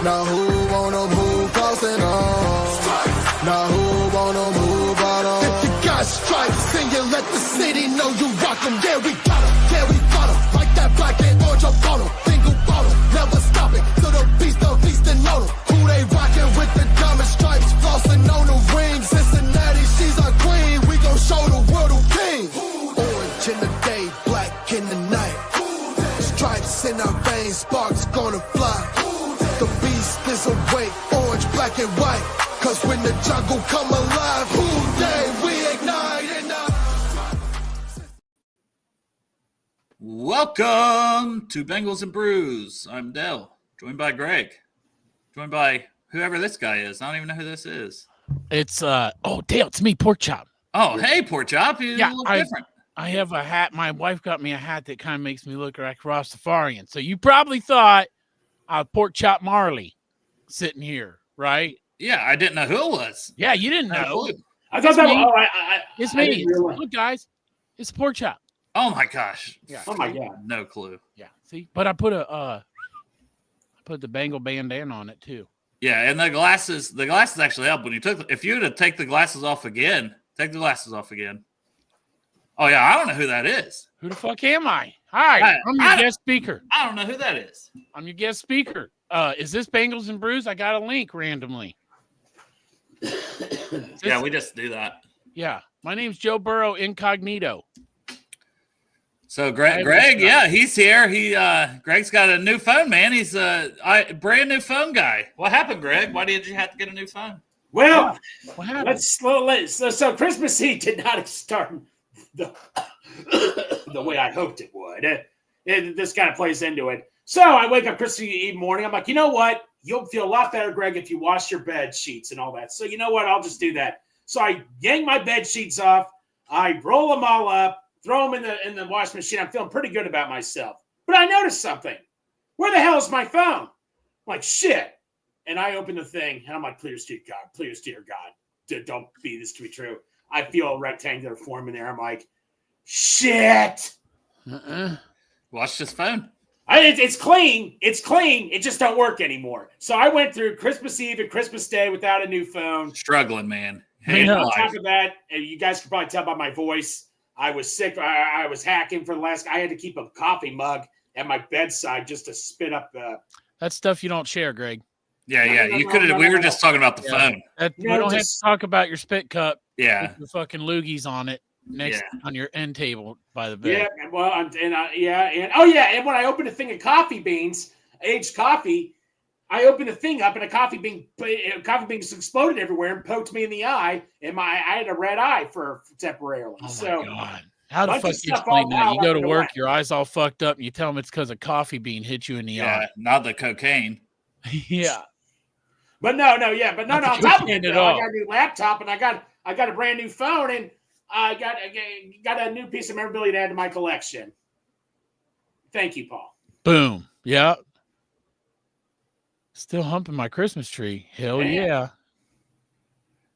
Now who wanna move crossing on? Now who wanna move out on? If you got stripes, then you let the city know you rock 'em. Yeah, we got 'em. Yeah, we fought 'em. Like that black and orange up on 'em. Single bottle, never stop it. To the beast of Eastern know 'em. Who they rockin' with the diamond stripes? Flossing on the ring. Cincinnati, she's our queen. We gon' show the world who king. Orange in the day, black in the night. Stripes in our veins, sparks gonna fly. The beast is awake, orange, black and white. Cause when the jungle come alive, who day we ignite and Welcome to Bengals and Brews. I'm Dell, joined by Greg, joined by whoever this guy is. I don't even know who this is. It's Dale, it's me, Pork Chop. Oh, hey, Pork Chop. You look different. I have a hat. My wife got me a hat that kind of makes me look like Rastafarian. So you probably thought Pork Chop Marley sitting here, right? Yeah, I didn't know who it was. Yeah, you didn't know. I thought that was it's me. Look, guys, it's Pork Chop. Oh my gosh. Yeah. Oh my god. No clue. Yeah. See, but I put the Bengal bandana on it too. Yeah, and the glasses actually help when you if you were to take the glasses off again. Oh yeah, I don't know who that is. Who the fuck am I? Hi, I'm your guest speaker. I don't know who that is. I'm your guest speaker. Is this Bengals and Brews? I got a link randomly. Yeah, we just do that. Yeah, my name's Joe Burrow Incognito. So Greg, yeah, he's here. Greg's got a new phone, man. He's a brand new phone guy. What happened, Greg? Why did you have to get a new phone? Well, what happened? So Christmas Eve did not start the way I hoped it would. This kind of plays into it. So I wake up Christmas Eve morning. I'm like, you know what? You'll feel a lot better, Greg, if you wash your bed sheets and all that. So you know what? I'll just do that. So I yank my bed sheets off. I roll them all up, throw them in the washing machine. I'm feeling pretty good about myself. But I noticed something. Where the hell is my phone? I'm like, shit. And I open the thing, and I'm like, please, dear God, don't be this to be true. I feel a rectangular form in there. I'm like, shit. Watch this phone. It's clean. It's clean. It just don't work anymore. So I went through Christmas Eve and Christmas Day without a new phone. Struggling, man. And on top of that, you guys could probably tell by my voice, I was sick. I was hacking for the last. I had to keep a coffee mug at my bedside just to spit up the. That's stuff you don't share, Greg. Yeah. You could have. We were just talking about the phone. We don't have to talk about your spit cup. Yeah. With the fucking loogies on it on your end table by the bed. Yeah. Well, and when I opened a thing of coffee beans, aged coffee, I opened the thing up and a coffee bean exploded everywhere and poked me in the eye, and I had a red eye for temporarily. Oh my God. How the fuck you explain that? You go to work, your eye's all fucked up, and you tell them it's because a coffee bean hit you in the eye. Not the cocaine. Yeah. But no. On top of it, I got a new laptop and I got a brand new phone, and I got a new piece of memorabilia to add to my collection. Thank you, Paul. Boom. Yeah. Still humping my Christmas tree. Hell yeah.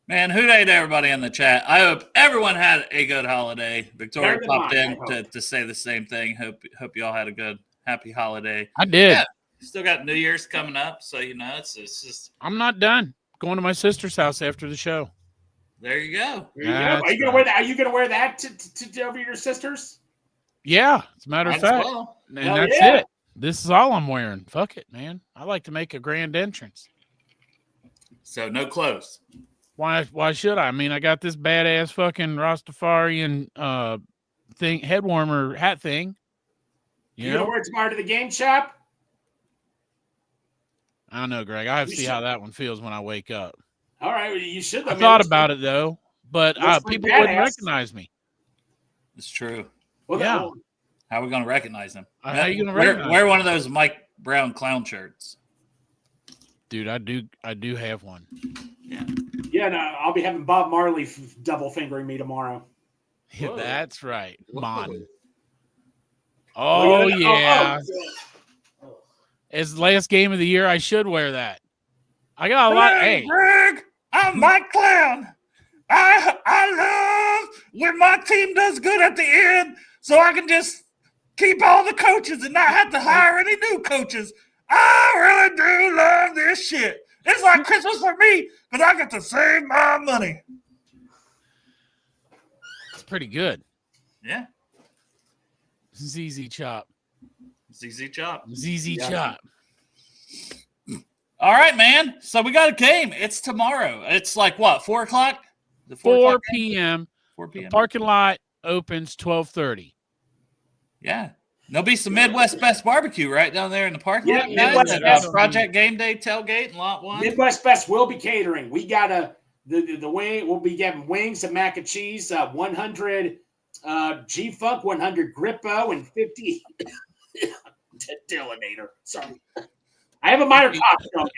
Man, who day to everybody in the chat. I hope everyone had a good holiday. Victoria popped in to say the same thing. Hope you all had a good, happy holiday. I did. Yeah, still got New Year's coming up, so it's just. I'm not done. Going to my sister's house after the show. There you go. Are you gonna wear that? Are you gonna wear that to over your sister's? Yeah, as a matter of fact. Well. And that's it. This is all I'm wearing. Fuck it, man. I like to make a grand entrance. So no clothes. Why should I? I mean, I got this badass fucking Rastafarian head warmer hat thing. You gonna wear it tomorrow to the game shop? I don't know, Greg. I have to see how that one feels when I wake up. All right, well, you should. I thought about it though, but people wouldn't recognize me. It's true. Well, yeah. How are we going to recognize them? How are you going to recognize wear one of those Mike Brown clown shirts. Dude, I do have one. Yeah. Yeah, no, I'll be having Bob Marley double fingering me tomorrow. Yeah, that's right. Mon. Oh, yeah. As the last game of the year, I should wear that. I got a lot. Hey, Greg, I'm Mike Clown. I love when my team does good at the end so I can just keep all the coaches and not have to hire any new coaches. I really do love this shit. It's like Christmas for me because I get to save my money. It's pretty good. Yeah. ZZ Chop. ZZ Chop. ZZ Chop. All right, man. So we got a game. It's tomorrow. It's like what, 4 o'clock? 4 p.m. 4 p.m. The parking lot opens 12:30. Yeah. There'll be some Midwest Best barbecue right down there in the parking lot. Midwest Best Project Game Day tailgate in Lot 1. Midwest Best will be catering. We got the wing. We'll be getting wings and mac and cheese. 100 G-Funk, 100 Grippo, and 50 Dillinator. Sorry, I have a minor cough.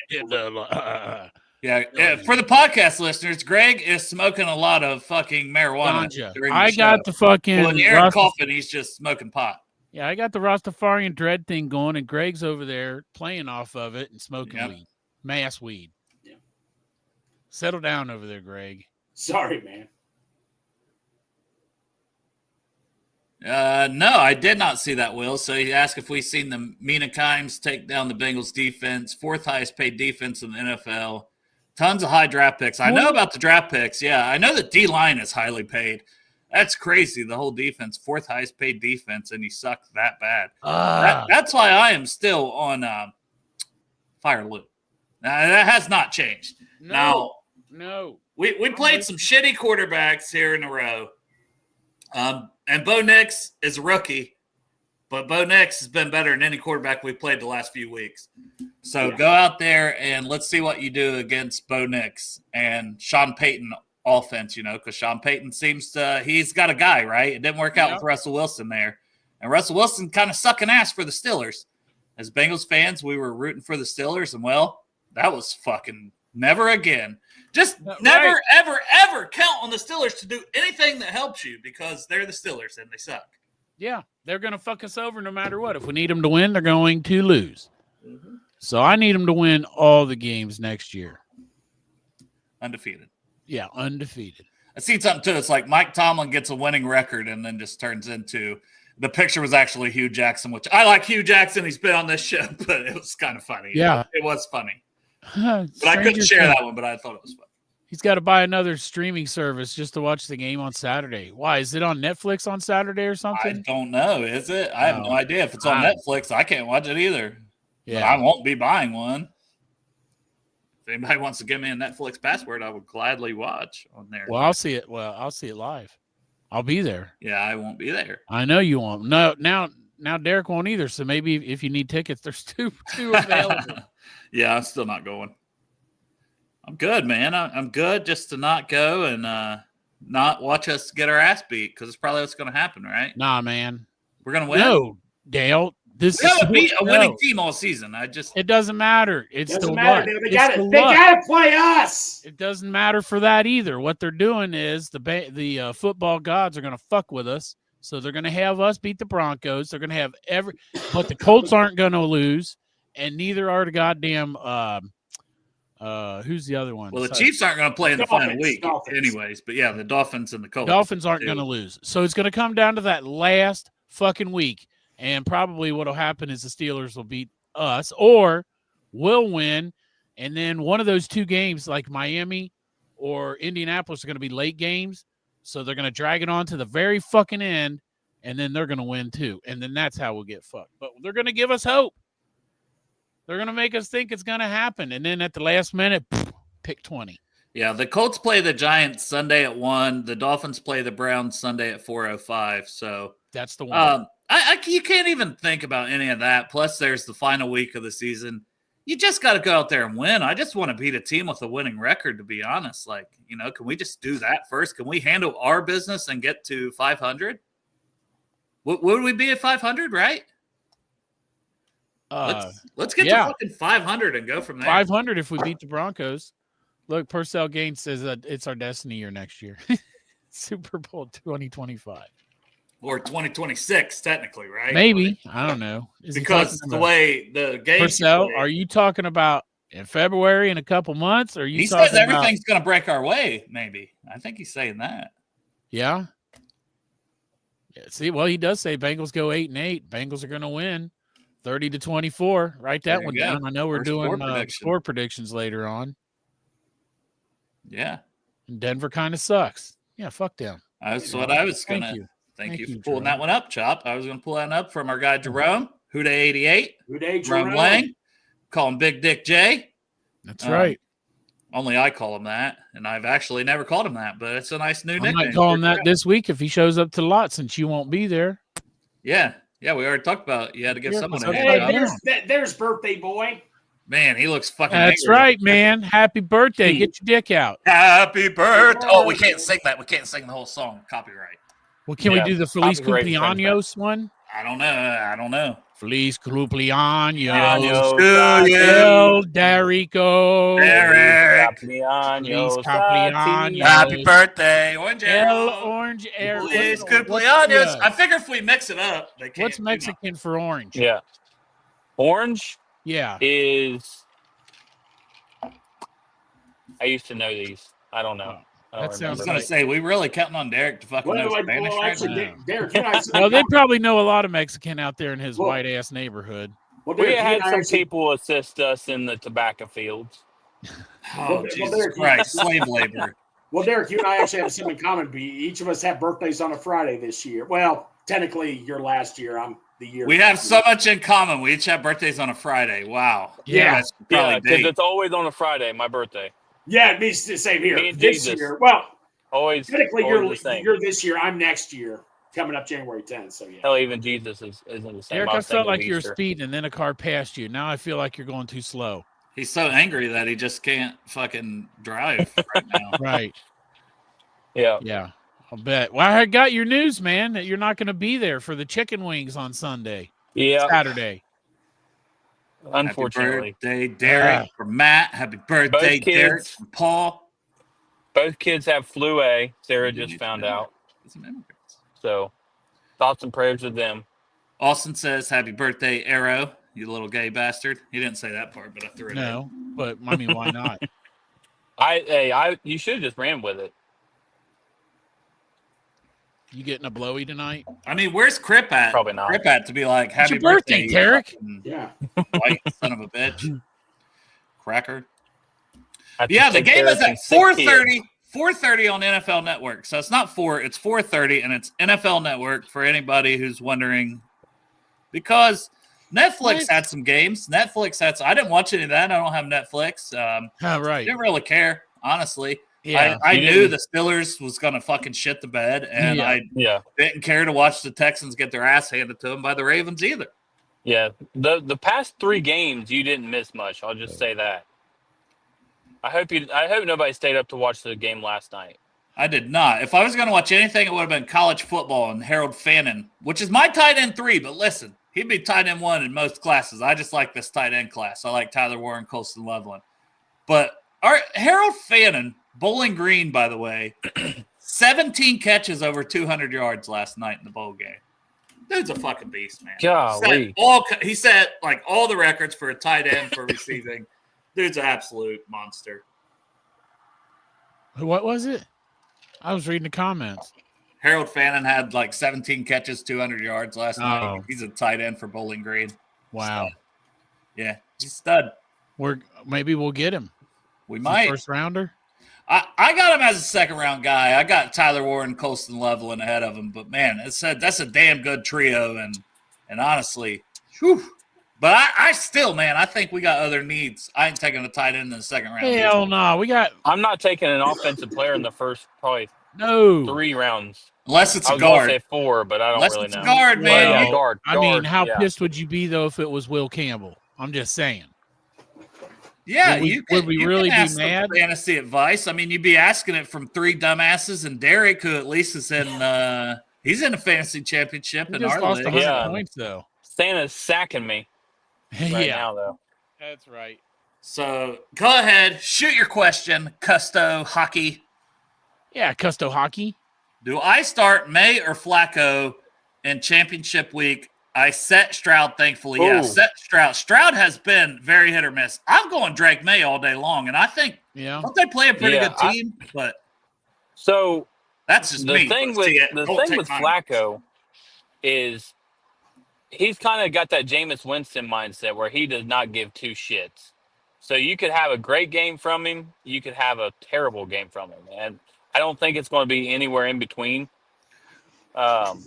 Yeah, for the podcast listeners, Greg is smoking a lot of fucking marijuana. I got the fucking. Well, when Aaron coughing, he's just smoking pot. Yeah, I got the Rastafarian dread thing going, and Greg's over there playing off of it and smoking weed, mass weed. Yeah. Settle down over there, Greg. Sorry, man. No, I did not see that, Will. So he asked if we've seen the Mina Kimes take down the Bengals defense, 4th highest paid defense in the NFL. Tons of high draft picks. I know about the draft picks. Yeah, I know the D-line is highly paid. That's crazy. The whole defense, 4th highest paid defense, and he sucked that bad. That's why I am still on Fire Lou. Now, that has not changed. No. We played some shitty quarterbacks here in a row. And Bo Nix is a rookie, but Bo Nix has been better than any quarterback we've played the last few weeks. So go out there and let's see what you do against Bo Nix and Sean Payton offense, because Sean Payton seems to – he's got a guy, right? It didn't work out with Russell Wilson there. And Russell Wilson kind of sucking ass for the Steelers. As Bengals fans, we were rooting for the Steelers, and, well, that was fucking never again. Just never, ever, ever count on the Steelers to do anything that helps you because they're the Steelers and they suck. Yeah, they're going to fuck us over no matter what. If we need them to win, they're going to lose. Mm-hmm. So I need them to win all the games next year. Undefeated. Yeah, undefeated. I seen something, too. It's like Mike Tomlin gets a winning record and then just turns into – the picture was actually Hugh Jackson, which I like Hugh Jackson. He's been on this show, but it was kind of funny. Yeah. It was funny. But I couldn't share that one, but I thought it was funny. He's got to buy another streaming service just to watch the game on Saturday. Why? Is it on Netflix on Saturday or something? I don't know. Is it? I have no idea. If it's on Netflix, I can't watch it either. Yeah. But I won't be buying one. If anybody wants to give me a Netflix password, I would gladly watch on there. Well, I'll see it. Well, I'll see it live. I'll be there. Yeah, I won't be there. I know you won't. No, now Derek won't either. So maybe if you need tickets, there's two available. Yeah, I'm still not going. I'm good, man. I'm good just to not go and not watch us get our ass beat because it's probably what's going to happen, right? Nah, man. We're going to win. No, Dale. This is going to be a winning team all season. It doesn't matter. It's the luck. They got to play us. It doesn't matter for that either. What they're doing is the football gods are going to fuck with us. So they're going to have us beat the Broncos. They're going to have but the Colts aren't going to lose, and neither are the goddamn who's the other one? Well, the Chiefs aren't going to play in the final week anyways. But yeah, the Dolphins and the Colts. Dolphins aren't going to lose. So it's going to come down to that last fucking week. And probably what will happen is the Steelers will beat us or will win. And then one of those two games, like Miami or Indianapolis, are going to be late games. So they're going to drag it on to the very fucking end. And then they're going to win too. And then that's how we'll get fucked. But they're going to give us hope. They're going to make us think it's going to happen. And then at the last minute, pick 20. Yeah, the Colts play the Giants Sunday at 1. The Dolphins play the Browns Sunday at 4:05. So that's the one. You can't even think about any of that. Plus, there's the final week of the season. You just got to go out there and win. I just want to beat a team with a winning record, to be honest. Like, can we just do that first? Can we handle our business and get to 500? Would we be at 500, right? Let's get to fucking 500 and go from there. 500 if we beat the Broncos. Look, Purcell Gaines says that it's our destiny year next year. Super Bowl 2025. Or 2026, technically, right? Maybe. I don't know. Because the way the game. Purcell, are you talking about in February in a couple months? Or he says everything's going to break our way, maybe. I think he's saying that. Yeah. See, well, he does say Bengals go 8-8. Bengals are going to win. 30-24. Write that There you one go. down. I know we're First doing score prediction. score predictions later on. Yeah. And Denver kind of sucks. Yeah, fuck them. That's what I was going to. Thank you. Thank you for you, pulling Jerome. that one up, Chop. I was going to pull that one up from our guy, Jerome. Who Day 88. Who Day Jerome Jerome? Lang. Call him Big Dick J. That's right. Only I call him that, and I've actually never called him that, but it's a nice new I nickname. might call him that this week if he shows up to the lot since you won't be there. Yeah. Yeah, we already talked about you had to give Yeah, someone so a Hey, hand job. there's birthday boy. Man, he looks fucking That's angry. right, man. Happy birthday. Get your dick out. Happy birthday. Oh, we can't sing that. We can't sing the whole song. Copyright. Well, can we do the Feliz copyright Cumpleaños one? I don't know. Feliz Cumpleaños. Cumpleaños. El Darico. Derek. Feliz Cumpleaños. Cumpleaños. Happy birthday. Orange El Arrow. Orange Arrow. Feliz What's cumpleaños. the- I figure if we mix it up, they can't. What's Mexican for orange? Yeah. Orange Yeah. is. I used to know these. I don't know. I don't That I was sounds going to say, we really counting on Derek to fucking know Spanish right actually, now. Derek, you and I have Well, they some- probably know a lot of Mexican out there in his Well- white ass neighborhood. well, We Derek, you had and I some actually- people assist us in the tobacco fields. Oh, Well, Jesus Derek, Christ. Slave labor. Well, Derek, you and I actually have something in common. Each of us have birthdays on a Friday this year. Well, technically, your last year. I'm the year. We have so much in common. We each have birthdays on a Friday. Wow. Yeah. That's Yeah, probably because date. it's always on a Friday, my birthday. Yeah, it means the same here. Me and This Jesus. year. Well, Always, technically, always the same. you're this year. I'm next year, coming up January 10th. So yeah. Hell, even Jesus isn't the same. Derek, I I was felt thinking of like you were Easter. speeding and then a car passed you. Now I feel like you're going too slow. He's so angry that he just can't fucking drive right now. Right. Yeah. Yeah. I'll bet. Well, I got your news, man, that you're not going to be there for the chicken wings on Sunday, Yeah. Saturday. Unfortunately. Happy birthday, Derek, from Matt. Happy birthday, Both kids. Derek, from Paul. Both kids have flu A. Sarah just found out. Some immigrants. So thoughts and prayers with them. Austin says, happy birthday, Arrow, you little gay bastard. He didn't say that part, but I threw it in. No, but I mean, why not? You should have just ran with it. You getting a blowy tonight? I mean, where's Crip at? Probably not. Crip at to be like, It's happy your birthday, Derek. you fucking Yeah. White son of a bitch. Cracker. I have to Yeah, the take game care is of some at sick 4:30. kids. 4:30 on NFL Network. So it's not 4, it's 4:30, and it's NFL Network for anybody who's wondering. Because Netflix What? had some games. I didn't watch any of that. I don't have Netflix. Oh, right. Didn't really care, honestly. Yeah. I You knew didn't- the Steelers was going to fucking shit the bed, and Yeah. I Yeah. didn't care to watch the Texans get their ass handed to them by the Ravens either. Yeah. The past 3 games you didn't miss much. I'll just say that. I hope nobody stayed up to watch the game last night. I did not. If I was going to watch anything, it would have been college football and Harold Fannin, which is my tight end 3. But listen, he'd be tight end 1 in most classes. I just like this tight end class. I like Tyler Warren, Colston Loveland. But Harold Fannin, Bowling Green, by the way, 17 catches over 200 yards last night in the bowl game. Dude's a fucking beast, man. Golly. He set like all the records for a tight end for receiving. Dude's an absolute monster. What was it? I was reading the comments. Harold Fannin had like 17 catches, 200 yards last night. Oh. He's a tight end for Bowling Green. Wow. Yeah, he's a stud. Maybe we'll get him. We Is he might. first rounder. I got him as a second-round guy. I got Tyler Warren, Colston Loveland ahead of him. But, man, that's a damn good trio. And honestly, whew. But I still, man, I think we got other needs. I ain't taking a tight end in the second round. Hell no. We got I'm not taking an offensive player in the first probably no. 3 rounds. Unless it's I a was going to guard. say 4, but I don't Unless really it's know. a guard, man. Well, Well, yeah, guard. I mean, guard, how yeah. pissed would you be, though, if it was Will Campbell? I'm just saying. Yeah, would we you really can be ask some mad? fantasy advice. I mean, you'd be asking it from 3 dumbasses and Derek, who at least is in he's in a fantasy championship We in just our lost league. 100 Yeah. points, though. Santa's sacking me right Yeah, now, though. that's right. So go ahead, shoot your question, Custo Hockey. Yeah, Custo Hockey. Do I start May or Flacco in championship week? I set Stroud, thankfully. Yeah, Ooh. set Stroud. Stroud has been very hit or miss. I'm going Drake May all day long, and I think Yeah. don't they play a pretty Yeah, good team? But So that's just the me. thing But with see, the don't thing take with mine. Flacco is he's kind of got that Jameis Winston mindset where he does not give two shits. So you could have a great game from him, you could have a terrible game from him, and I don't think it's going to be anywhere in between. Um,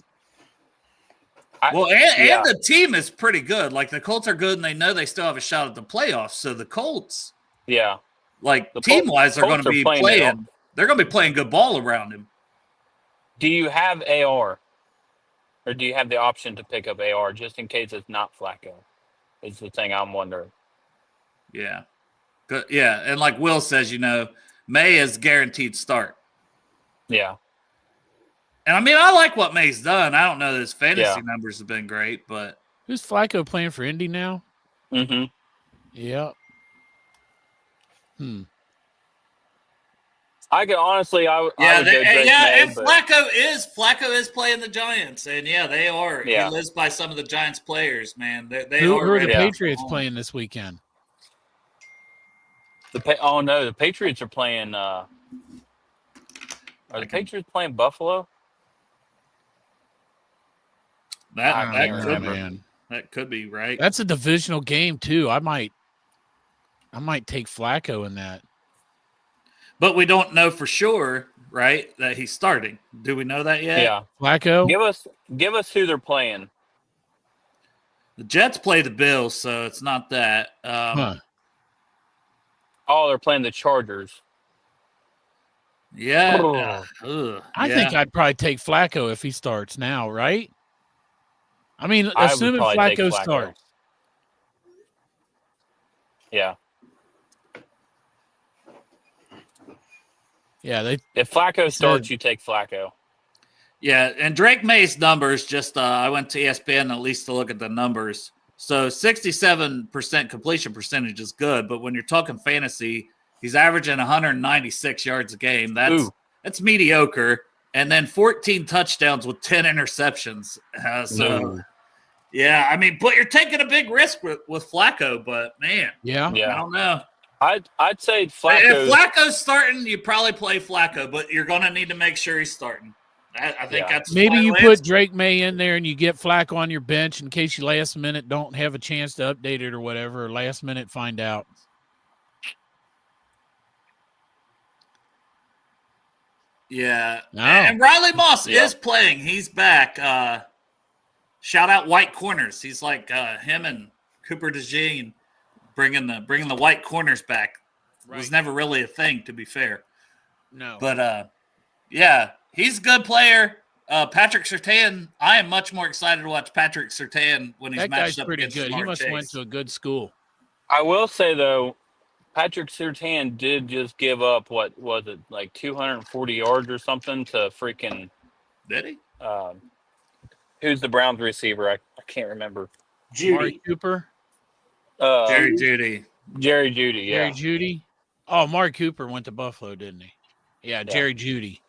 Well, yeah, and the team is pretty good. Like the Colts are good, and they know they still have a shot at the playoffs. So the Colts, yeah. like The team wise, are going Colts to be playing playing. They're going to be playing good ball around him. Do you have AR, or do you have the option to pick up AR just in case it's not Flacco? Is the thing I'm wondering. Yeah, good. Yeah, and like Will says, May is guaranteed start. Yeah, And I mean, I like what May's done. I don't know that his fantasy Yeah. numbers have been great, but Who's Flacco playing for Indy now? mm-hmm. Yeah. I could honestly, I would go Drake May, and but Flacco is playing the Giants, and yeah, they are. Yeah. He lives by some of the Giants players, man. They Who are. are the Yeah. Patriots playing this weekend? oh no, the Patriots are playing. Are the Patriots playing Buffalo? That can't could remember. be. That could be right. That's a divisional game too. I might take Flacco in that. But we don't know for sure, right, that he's starting. Do we know that yet? Yeah. Flacco. Give us who they're playing. The Jets play the Bills, so it's not that. Oh, they're playing the Chargers. Yeah. Oh. I think I'd probably take Flacco if he starts now, right? I mean, I would assuming probably take Flacco Flacco. starts. Yeah. Yeah, If Flacco starts, you take Flacco. Yeah, and Drake May's numbers, just I went to ESPN at least to look at the numbers. So 67% completion percentage is good, but when you're talking fantasy, he's averaging 196 yards a game. That's mediocre. And then 14 touchdowns with 10 interceptions. Yeah, I mean, but you're taking a big risk with Flacco, but man, yeah. I don't know. I'd say Flacco. If Flacco's starting, you probably play Flacco, but you're going to need to make sure he's starting. I think that's maybe you put Drake May in there and you get Flacco on your bench in case you last minute don't have a chance to update it or whatever, or last minute find out. Yeah. No. And Riley Moss is playing. He's back. Shout out White Corners. He's like him and Cooper DeJean bringing the white corners back. Right. It was never really a thing, to be fair. No. But yeah, he's a good player. Patrick Surtain, I am much more excited to watch Patrick Surtain when he's matched up against good. Jamar He must have went Chase. to a good school. I will say though, Patrick Surtain did just give up what was it, like 240 yards or something to freaking. Did he? Who's the Browns receiver? I can't remember. Mark Cooper. Jerry Jeudy. Jerry Jeudy. Yeah. Jerry Jeudy. Oh, Mark Cooper went to Buffalo, didn't he? Yeah, Jerry Jeudy.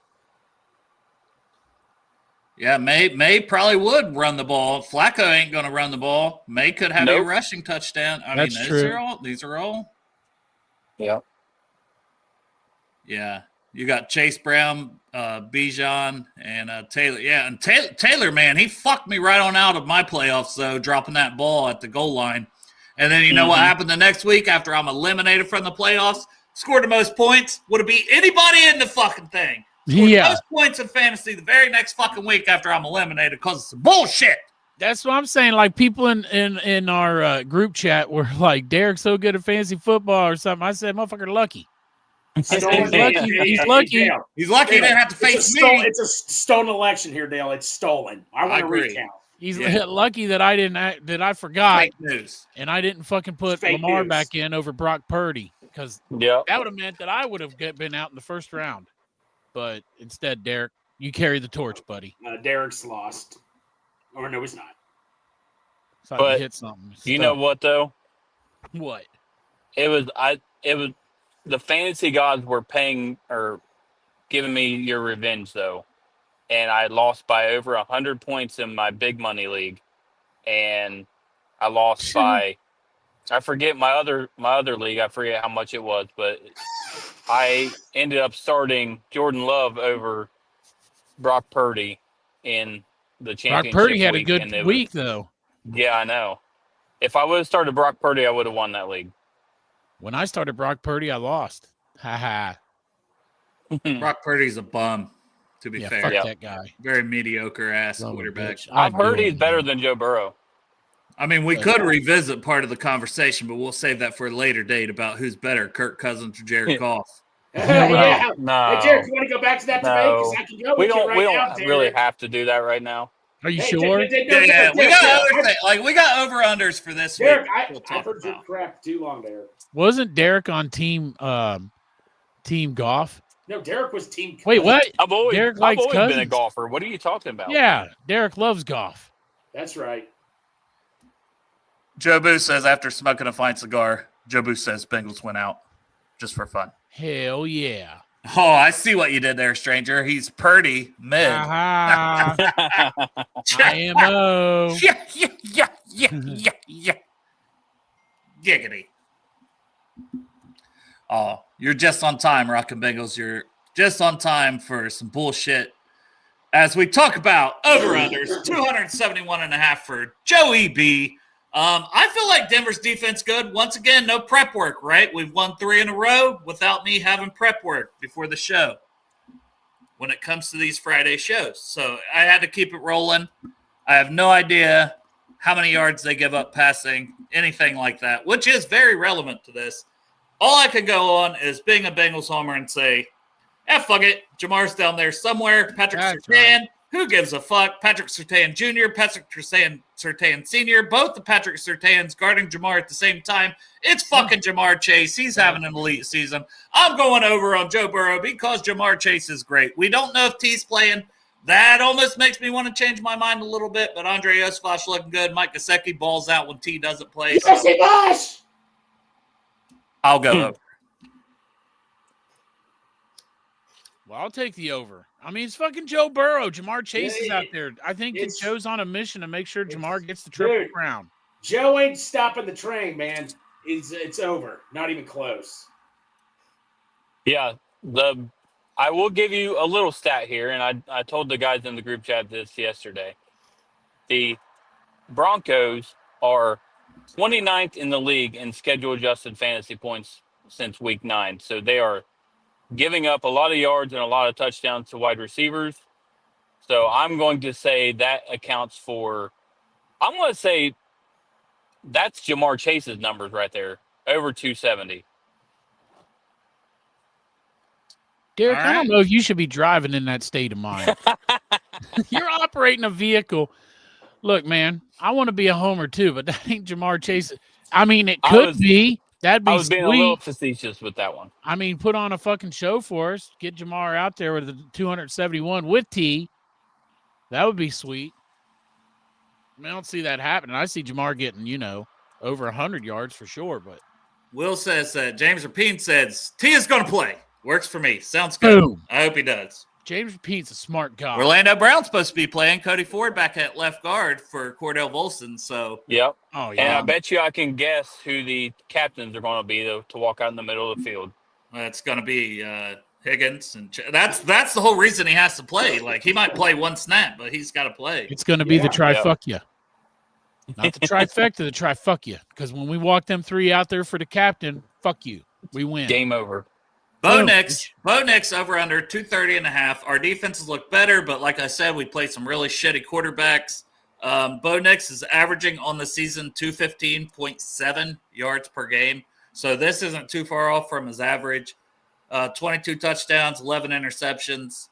Yeah, May probably would run the ball. Flacco ain't going to run the ball. May could have a rushing touchdown. That's true. These are all. Yeah. Yeah. You got Chase Brown, Bijan, and Taylor. Yeah, and Taylor, man, he fucked me right on out of my playoffs, though, dropping that ball at the goal line. And then you know what happened the next week after I'm eliminated from the playoffs? Scored the most points. Would have beat anybody in the fucking thing. Scored the most points in fantasy the very next fucking week after I'm eliminated because it's bullshit. That's what I'm saying. Like people in our group chat were like, Derek's so good at fantasy football or something. I said, motherfucker, lucky. He's lucky. He's lucky he didn't have to face me. It's a stolen election here, Dale. It's stolen. I want to recount. He's lucky that I forgot. Fake news. And I didn't fucking put Lamar back in over Brock Purdy because that would have meant that I would have been out in the first round. But instead, Derek, you carry the torch, buddy. Derek's lost. Or no, he's not. So but hit something. You know what though? What? It was the fantasy gods were paying or giving me your revenge though. And I lost by over 100 points in my big money league. And I lost by I forget my other league, I forget how much it was, but I ended up starting Jordan Love over Brock Purdy in the championship. Brock Purdy had a week, good week though. Yeah, I know. If I would have started Brock Purdy, I would have won that league. When I started Brock Purdy, I lost. Ha ha. Brock Purdy's a bum, to be Yeah, fair. fuck Yep. that guy. Very mediocre ass Son of a quarterback. bitch. I've I heard knew he's him, better man. than Joe Burrow. I mean, we could revisit part of the conversation, but we'll save that for a later date about who's better, Kirk Cousins or Jared Goff. Yeah. No. Hey, Jared, you want to go back to that debate? Because I can go We with you don't. right We now, don't really Derek. have to do that right now. Are you Hey, sure? Yeah, we got we got over unders for this Derek, week. We'll I've talk heard your about. crap too long, Derek. Wasn't Derek on team golf? No, Derek was team. Wait, what? I've always Derek likes been a Cousins. golfer. What are you talking about? Yeah, Derek loves golf. That's right. Joe Boo says after smoking a fine cigar, Joe Boo says Bengals went out just for fun. Hell yeah. Oh, I see what you did there, stranger. He's Purdy mid. Aha. IMO. Yeah. Giggity. Oh, you're just on time, Rockin' Bengals. You're just on time for some bullshit. As we talk about over-unders, 271.5 for Joey B. I feel like Denver's defense good. Once again, no prep work, right? We've won 3 in a row without me having prep work before the show when it comes to these Friday shows. So I had to keep it rolling. I have no idea how many yards they give up passing, anything like that, which is very relevant to this. All I can go on is being a Bengals homer and say, fuck it. Jamar's down there somewhere. Patrick Surtain, right. Who gives a fuck? Patrick Surtain Jr., Patrick Surtain Sr., both the Patrick Surtains guarding Jamar at the same time. It's fucking Jamar Chase. He's having an elite season. I'm going over on Joe Burrow because Jamar Chase is great. We don't know if T's playing. That almost makes me want to change my mind a little bit, but Andre Osvash looking good. Mike Gesicki balls out when T doesn't play. So I'll go over. Well, I'll take the over. I mean, it's fucking Joe Burrow. Jamar Chase is out there. I think Joe's on a mission to make sure Jamar gets the triple crown. Joe ain't stopping the train, man. It's over. Not even close. Yeah, I will give you a little stat here, and I told the guys in the group chat this yesterday. The Broncos are 29th in the league in schedule-adjusted fantasy points since Week 9. So they are giving up a lot of yards and a lot of touchdowns to wide receivers. So I'm going to say that accounts for – I'm going to say that's Jamar Chase's numbers right there, over 270. Derek, I don't know if you should be driving in that state of mind. You're operating a vehicle. Look, man, I want to be a homer too, but that ain't Jamar Chase. I mean, it could be. That'd be I was being sweet. a little facetious with that one. I mean, put on a fucking show for us. Get Jamar out there with the 271 with T. That would be sweet. I mean, I don't see that happening. I see Jamar getting, over 100 yards for sure. But Will says that James Rapine says T is going to play. Works for me. Sounds good. Boom. I hope he does. James Rapine's a smart guy. Orlando Brown's supposed to be playing. Cody Ford back at left guard for Cordell Volson. So, yep. Oh yeah. And I bet you I can guess who the captains are going to be to walk out in the middle of the field. It's going to be Higgins, and that's the whole reason he has to play. Like he might play one snap, but he's got to play. It's going to be the trifecta. Not the trifecta, the trifecta. Because when we walk them 3 out there for the captain, fuck you. We win. Game over. Bo Nix over under 230.5. Our defenses look better, but like I said, we played some really shitty quarterbacks. Bo Nix is averaging on the season 215.7 yards per game. So this isn't too far off from his average. 22 touchdowns, 11 interceptions.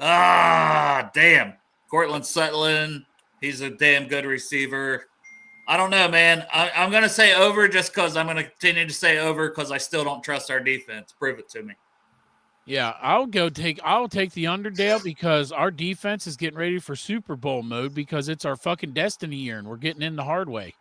Damn. Cortland Sutton, he's a damn good receiver. I don't know, man. I'm going to say over just because I'm going to continue to say over because I still don't trust our defense. Prove it to me. Yeah, I'll take the Underdale because our defense is getting ready for Super Bowl mode because it's our fucking destiny year and we're getting in the hard way.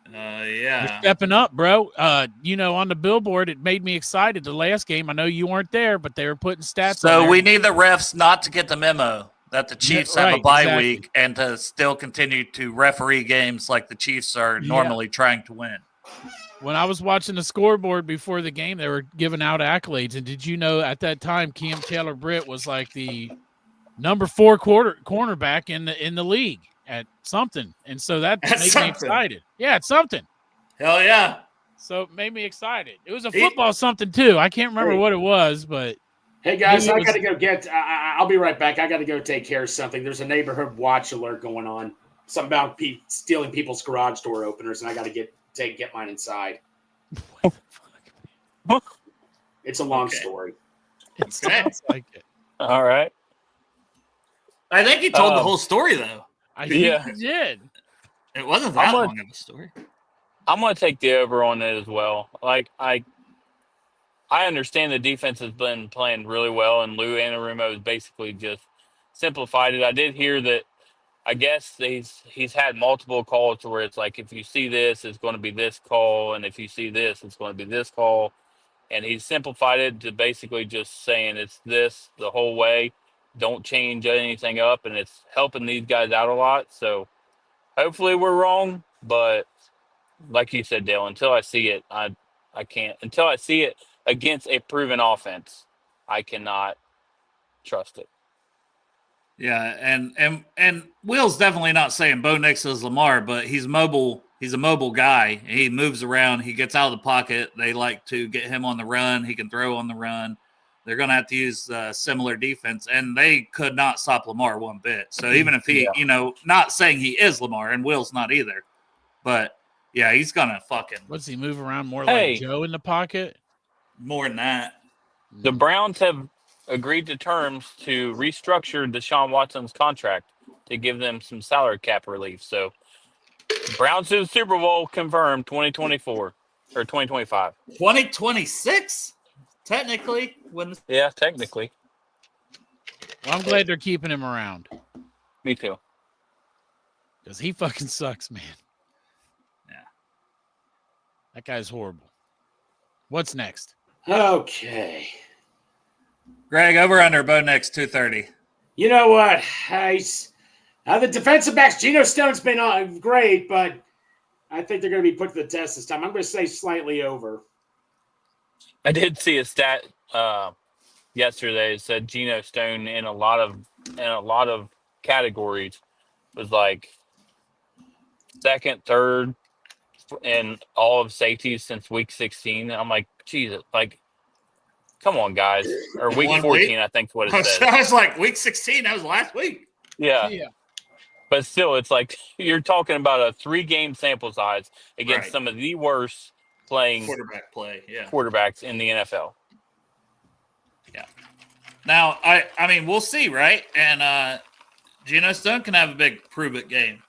Yeah. We're stepping up, bro. On the billboard, it made me excited. The last game, I know you weren't there, but they were putting stats. So we need the refs not to get the memo that the Chiefs have a bye week and to still continue to referee games like the Chiefs are normally trying to win. When I was watching the scoreboard before the game, they were giving out accolades. And did you know at that time, Cam Taylor-Britt was like the number 4 cornerback in the league? at something, and so that At made me something. excited. Yeah, it's something. Hell yeah. So it made me excited. It was a He- football something too. I can't remember Hey. what it was, but Hey guys, Maybe it I was- got to go get. I'll be right back. I got to go take care of something. There's a neighborhood watch alert going on. Something about stealing people's garage door openers, and I got to get mine inside. It's a long Okay. story. it sounds like it. All right. I think he told the whole story, though. I think Yeah. you did. It wasn't I'm that gonna- long of a story. I'm going to take the over on it as well. Like I understand the defense has been playing really well, and Lou Anarumo has basically just simplified it. I did hear that. I guess he's had multiple calls to where it's like, if you see this, it's going to be this call, and if you see this, it's going to be this call. And he's simplified it to basically just saying it's this the whole way. Don't change anything up, and it's helping these guys out a lot. So hopefully we're wrong, but like you said, Dale, until I see it, I can't. Until I see it against a proven offense, I cannot trust it. Yeah, and Will's definitely not saying Bo Nix is Lamar, but he's mobile. He's a mobile guy. He moves around. He gets out of the pocket. They like to get him on the run. He can throw on the run. They're going to have to use similar defense, and they could not stop Lamar one bit. So even if he, not saying he is Lamar, and Will's not either, but yeah, he's going to fucking What's he move around more Hey. like Joe in the pocket? more than that. The Browns have agreed to terms to restructure Deshaun Watson's contract to give them some salary cap relief. So, Browns to the Super Bowl confirmed 2024 or 2025. 2026, technically. When Yeah, technically. Well, I'm glad they're keeping him around Me too. because he fucking sucks, man. Yeah. That guy's horrible. What's next? Okay. Greg, over under Bo Nix 230. You know what? The defensive backs, Geno Stone's been great, but I think they're going to be put to the test this time. I'm going to say slightly over. I did see a stat yesterday. It said Geno Stone in a lot of categories was like second, third in all of safeties since week 16. And I'm like, Jesus, like, come on, guys. Or week 1 14, week? I think is what it I said. was like, week 16, that was last week. Yeah. But still, it's like you're talking about a 3-game sample size against Right. some of the worst playing Quarterback play, yeah. quarterbacks in the NFL. Now, I mean, we'll see, right? And Geno Stone can have a big prove-it game.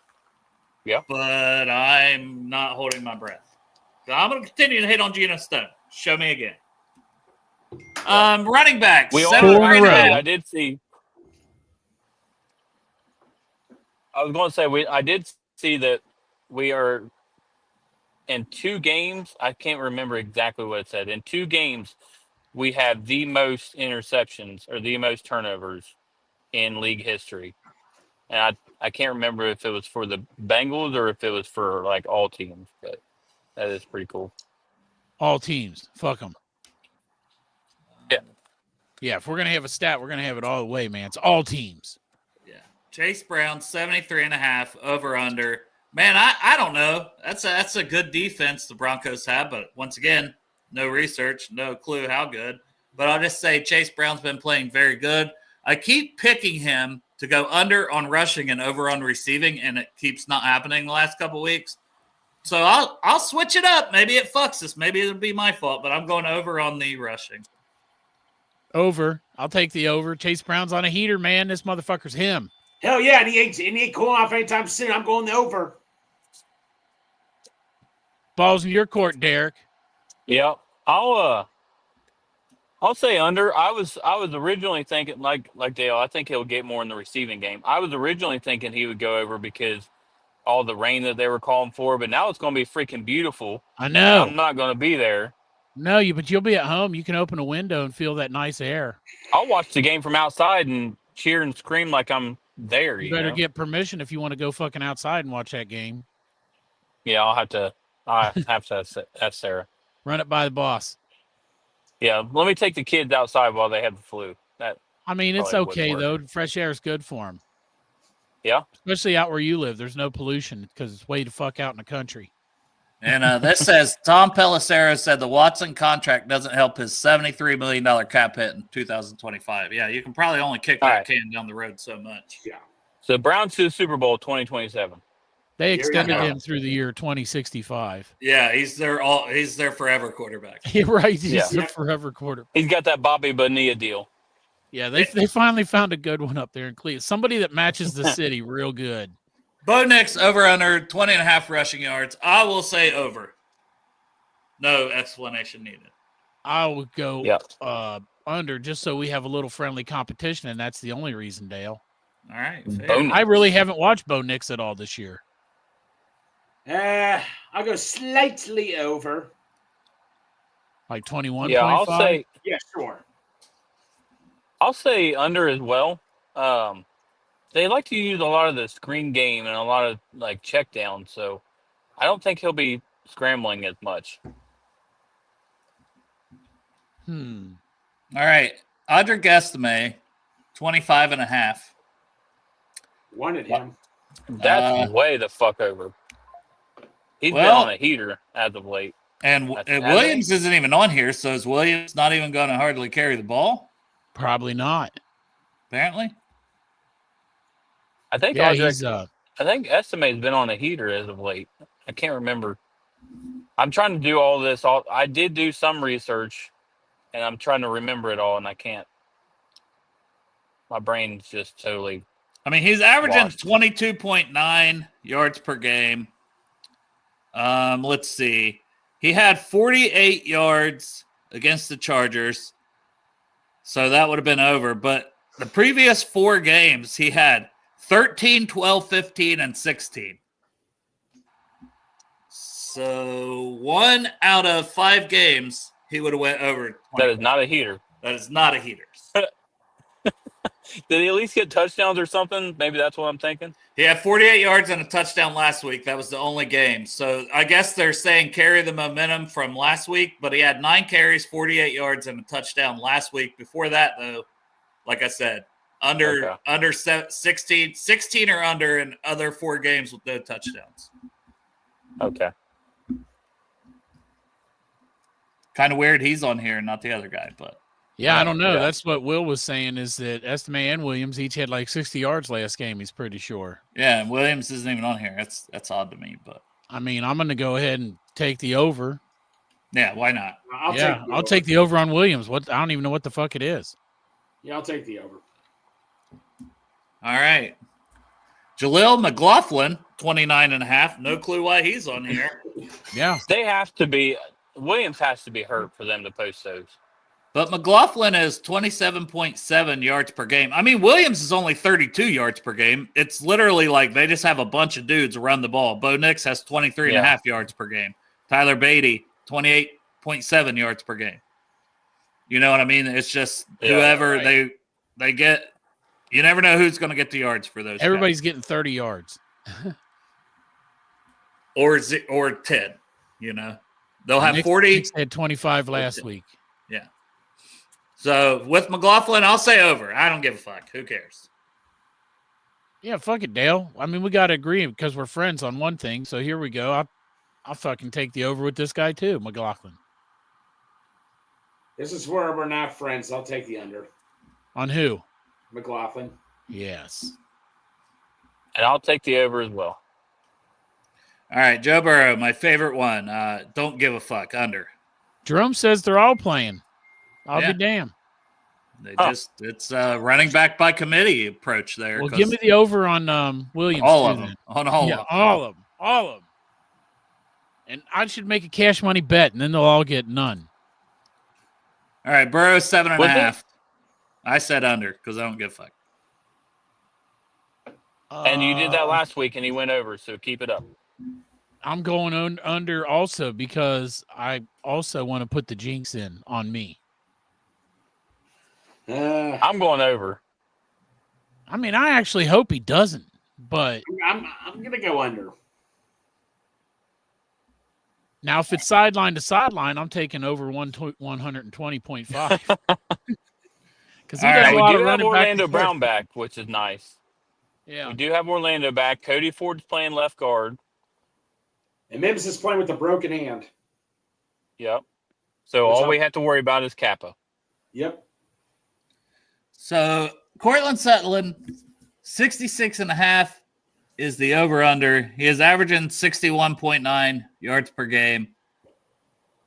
Yeah. But I'm not holding my breath. So I'm going to continue to hit on Geno Stone. Show me again. Running backs. We all 7 Four in a row. I did see. I was going to say I did see that we are in 2 games. I can't remember exactly what it said. In 2 games, we have the most interceptions or the most turnovers in league history. And I can't remember if it was for the Bengals or if it was for like all teams, but that is pretty cool. All teams. Fuck them. Yeah. Yeah, if we're going to have a stat, we're going to have it all the way, man. It's all teams. Yeah. Chase Brown, 73.5, over under. Man, I don't know. That's a good defense the Broncos have, but once again, no research, no clue how good. But I'll just say Chase Brown's been playing very good. I keep picking him to go under on rushing and over on receiving, and it keeps not happening the last couple weeks. So I'll switch it up. Maybe it fucks us. Maybe it'll be my fault, but I'm going over on the rushing. Over. I'll take the over. Chase Brown's on a heater, man. This motherfucker's him. Hell yeah, and he ain't cooling off anytime soon. I'm going over. Ball's in your court, Derek. Yeah. I'll say under. I was originally thinking like Dale, I think he'll get more in the receiving game. I was originally thinking he would go over because all the rain that they were calling for, but now it's going to be freaking beautiful. I know. I'm not going to be there. No, but you'll be at home. You can open a window and feel that nice air. I'll watch the game from outside and cheer and scream like I'm there. You You better know? get permission if you want to go fucking outside and watch that game. Yeah, I have to ask Sarah. Run it by the boss. Yeah, let me take the kids outside while they have the flu. That I mean, it's Probably wouldn't okay, work. though. Fresh air is good for him. Yeah. Especially out where you live. There's no pollution because it's way the fuck out in the country. And this says Tom Pelissero said the Watson contract doesn't help his $73 million cap hit in 2025. Yeah, you can probably only kick All that right. can down the road so much. Yeah. So Browns to the Super Bowl 2027. They you extended go. him through the year 2065. Yeah, he's their forever quarterback. Yeah, right. He's Yeah. a forever quarter. He's got that Bobby Bonilla deal. Yeah, they finally found a good one up there in Cleveland. Somebody that matches the city real good. Bo Nix over under 20.5 rushing yards. I will say over. No explanation needed. I would go Yep. under just so we have a little friendly competition, and that's the only reason, Dale. All right. Bo Nix. I really haven't watched Bo Nix at all this year. I'll go slightly over. Like 21.5? Yeah, I'll say Yeah, sure. I'll say under as well. They like to use a lot of the screen game and a lot of like check down, so I don't think he'll be scrambling as much. All right. Audra Guessame, 25.5. Wanted him. That's way the fuck over. He's been well- on a heater as of late. And That's Williams isn't even on here, so is Williams not even going to hardly carry the ball? Probably not. Apparently. I think Yeah, Audric- he's I think Estimate's been on a heater as of late. I can't remember. I'm trying to do all this. I did do some research, and I'm trying to remember it all, and I can't. My brain's just totally. I mean, he's averaging Washed. 22.9 yards per game. Let's see. He had 48 yards against the Chargers, so that would have been over. But the previous 4 games, he had 13, 12, 15, and 16. So 1 out of 5 games, he would have went over 20. That is not a heater. That is not a heater. Did he at least get touchdowns or something? Maybe that's what I'm thinking. He had 48 yards and a touchdown last week. That was the only game. So I guess they're saying carry the momentum from last week, but he had 9 carries, 48 yards, and a touchdown last week. Before that, though, like I said, under 16 or under in other 4 games with no touchdowns. Okay. Kind of weird he's on here and not the other guy, but Yeah, I don't know. Yeah. That's what Will was saying is that Estime and Williams each had like 60 yards last game. He's pretty sure. yeah, and Williams isn't even on here. That's odd to me, but I mean, I'm going to go ahead and take the over. yeah, why not? I'll take the over on Williams. I don't even know what the fuck it is. Yeah, I'll take the over. All right. Jaleel McLaughlin, 29.5. No clue why he's on here. Yeah. They have to be. Williams has to be hurt for them to post those. But McLaughlin is 27.7 yards per game. I mean, Williams is only 32 yards per game. It's literally like they just have a bunch of dudes run the ball. Bo Nix has 23.5 yards per game. Tyler Beatty, 28.7 yards per game. You know what I mean? It's just whoever they get. You never know who's going to get the yards for those. Everybody's getting 30 yards. Or 10, you know. They'll have 40. Nix had 25 last week. Yeah. So with McLaughlin, I'll say over. I don't give a fuck. Who cares? Yeah, fuck it, Dale. I mean, we got to agree because we're friends on one thing. So here we go. I'll fucking take the over with this guy too, McLaughlin. This is where we're not friends. I'll take the under. On who? McLaughlin. Yes. And I'll take the over as well. All right, Joe Burrow, my favorite one. Don't give a fuck. Under. Jerome says they're all playing. I'll Yeah. be damned. It's a running back by committee approach there. Well, give me the over on Williams. all too, of them. then. On all of them. All of them. All of them. And I should make a cash money bet, and then they'll all get none. All right, Burrow 7.5. Was it? I said under because I don't give a fuck. And you did that last week, and he went over. So keep it up. I'm going under also because I also want to put the jinx in on me. I'm going over. I mean, I actually hope he doesn't, but I'm gonna go under. now if it's sideline to sideline, I'm taking over 120.5. Because he All does right, a We lot do of have running back. Orlando and forth. Brown back, which is nice. Yeah. We do have Orlando back. Cody Ford's playing left guard. And Mims is playing with a broken hand. Yep. So Which all I'm- we have to worry about is Kappa. Yep. So Cortland Sutton, 66.5 is the over-under. He is averaging 61.9 yards per game.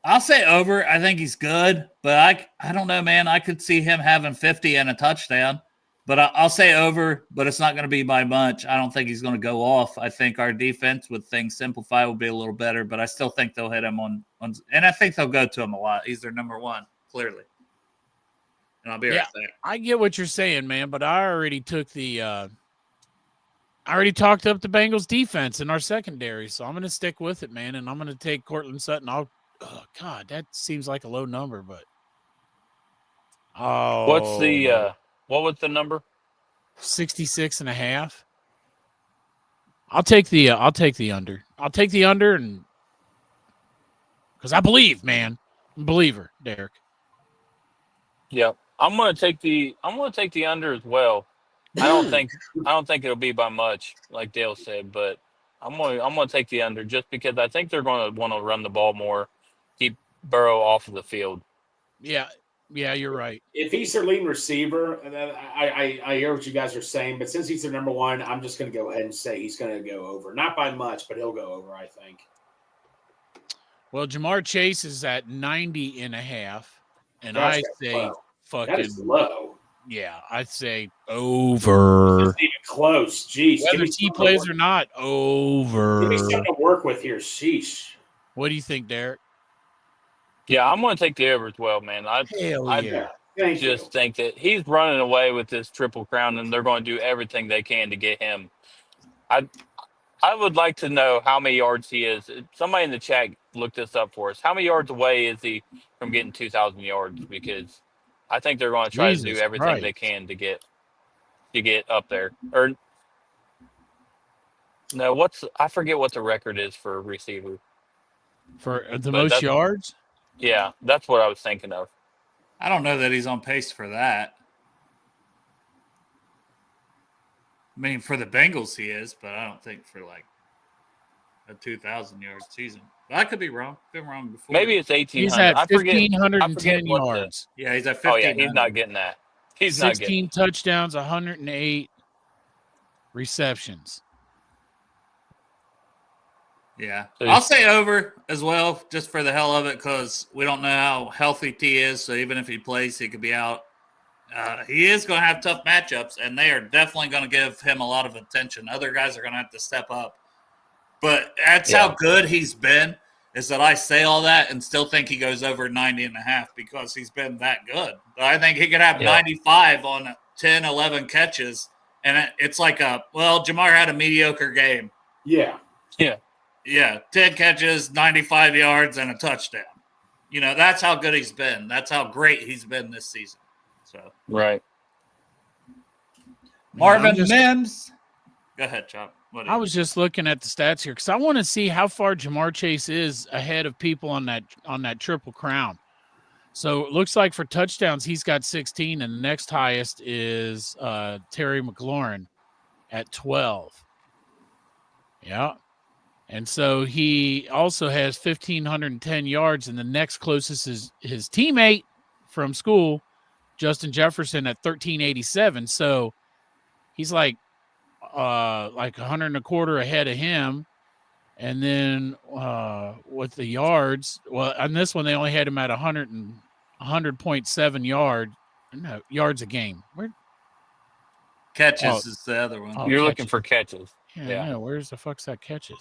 I'll say over. I think he's good, but I don't know, man. I could see him having 50 and a touchdown. But I'll say over, but it's not going to be by much. I don't think he's going to go off. I think our defense, with things simplified, will be a little better, but I still think they'll hit him on and I think they'll go to him a lot. He's their number one, clearly. And I'll be right there. I get what you're saying, man, but I already took I already talked up the Bengals defense in our secondary, so I'm going to stick with it, man, and I'm going to take Cortland Sutton. Oh, God, that seems like a low number, but What's the what was the number? 66.5. I'll take the under. I'll take the under, and because I believe, man. I'm a believer, Derek. Yep. I'm gonna take the under as well. I don't think it'll be by much, like Dale said, but I'm gonna take the under just because I think they're gonna want to run the ball more, keep Burrow off of the field. Yeah, you're right. If he's their leading receiver, I hear what you guys are saying, but since he's their number one, I'm just going to go ahead and say he's going to go over. Not by much, but he'll go over, I think. Well, Jamar Chase is at 90.5, and That's I say low. fucking That is low. Yeah, I'd say over. It's even close. Jeez. Whether he plays or not, over. Give me something to work with here. Sheesh. What do you think, Derek? Yeah, I'm gonna take the over as well, man. Hell I yeah. Thank you. just think that he's running away with this Triple Crown, and they're going to do everything they can to get him. I would like to know how many yards he is. Somebody in the chat look this up for us. How many yards away is he from getting 2,000 yards? Because I think they're going to try to do Jesus everything Christ. they can to get up there. Or no, I forget what the record is for a receiver. For the But most yards? Yeah, that's what I was thinking of. I don't know that he's on pace for that. I mean, for the Bengals, he is, but I don't think for like a 2,000 yard season. But I could be wrong. Been wrong before. Maybe it's 1,800. He's at I forget 1,510 what yards. Yeah, he's at 15. Oh yeah, he's not getting that. He's not 16 getting. touchdowns, 108 receptions. Yeah, So I'll say over as well, just for the hell of it, because we don't know how healthy T is. So even if he plays, he could be out. He is going to have tough matchups, and they are definitely going to give him a lot of attention. Other guys are going to have to step up. But that's how good he's been, is that I say all that and still think he goes over 90.5 because he's been that good. But I think he could have 95 on 10, 11 catches, and it's like Jamar had a mediocre game. Yeah. Yeah, 10 catches, 95 yards, and a touchdown. You know, that's how good he's been. That's how great he's been this season. So Right. Marvin Mims. Go ahead, Chop. I was just looking at the stats here because I want to see how far Jamar Chase is ahead of people on that Triple Crown. So it looks like for touchdowns, he's got 16, and the next highest is Terry McLaurin at 12. Yeah. And so he also has 1,510 yards, and the next closest is his teammate from school, Justin Jefferson, at 1,387. So he's like 100 and a quarter ahead of him. And then with the yards, well, on this one, they only had him at 100.7 yards a game. Catches is the other one. You're looking for catches. Yeah. No, where's the fuck's that catches?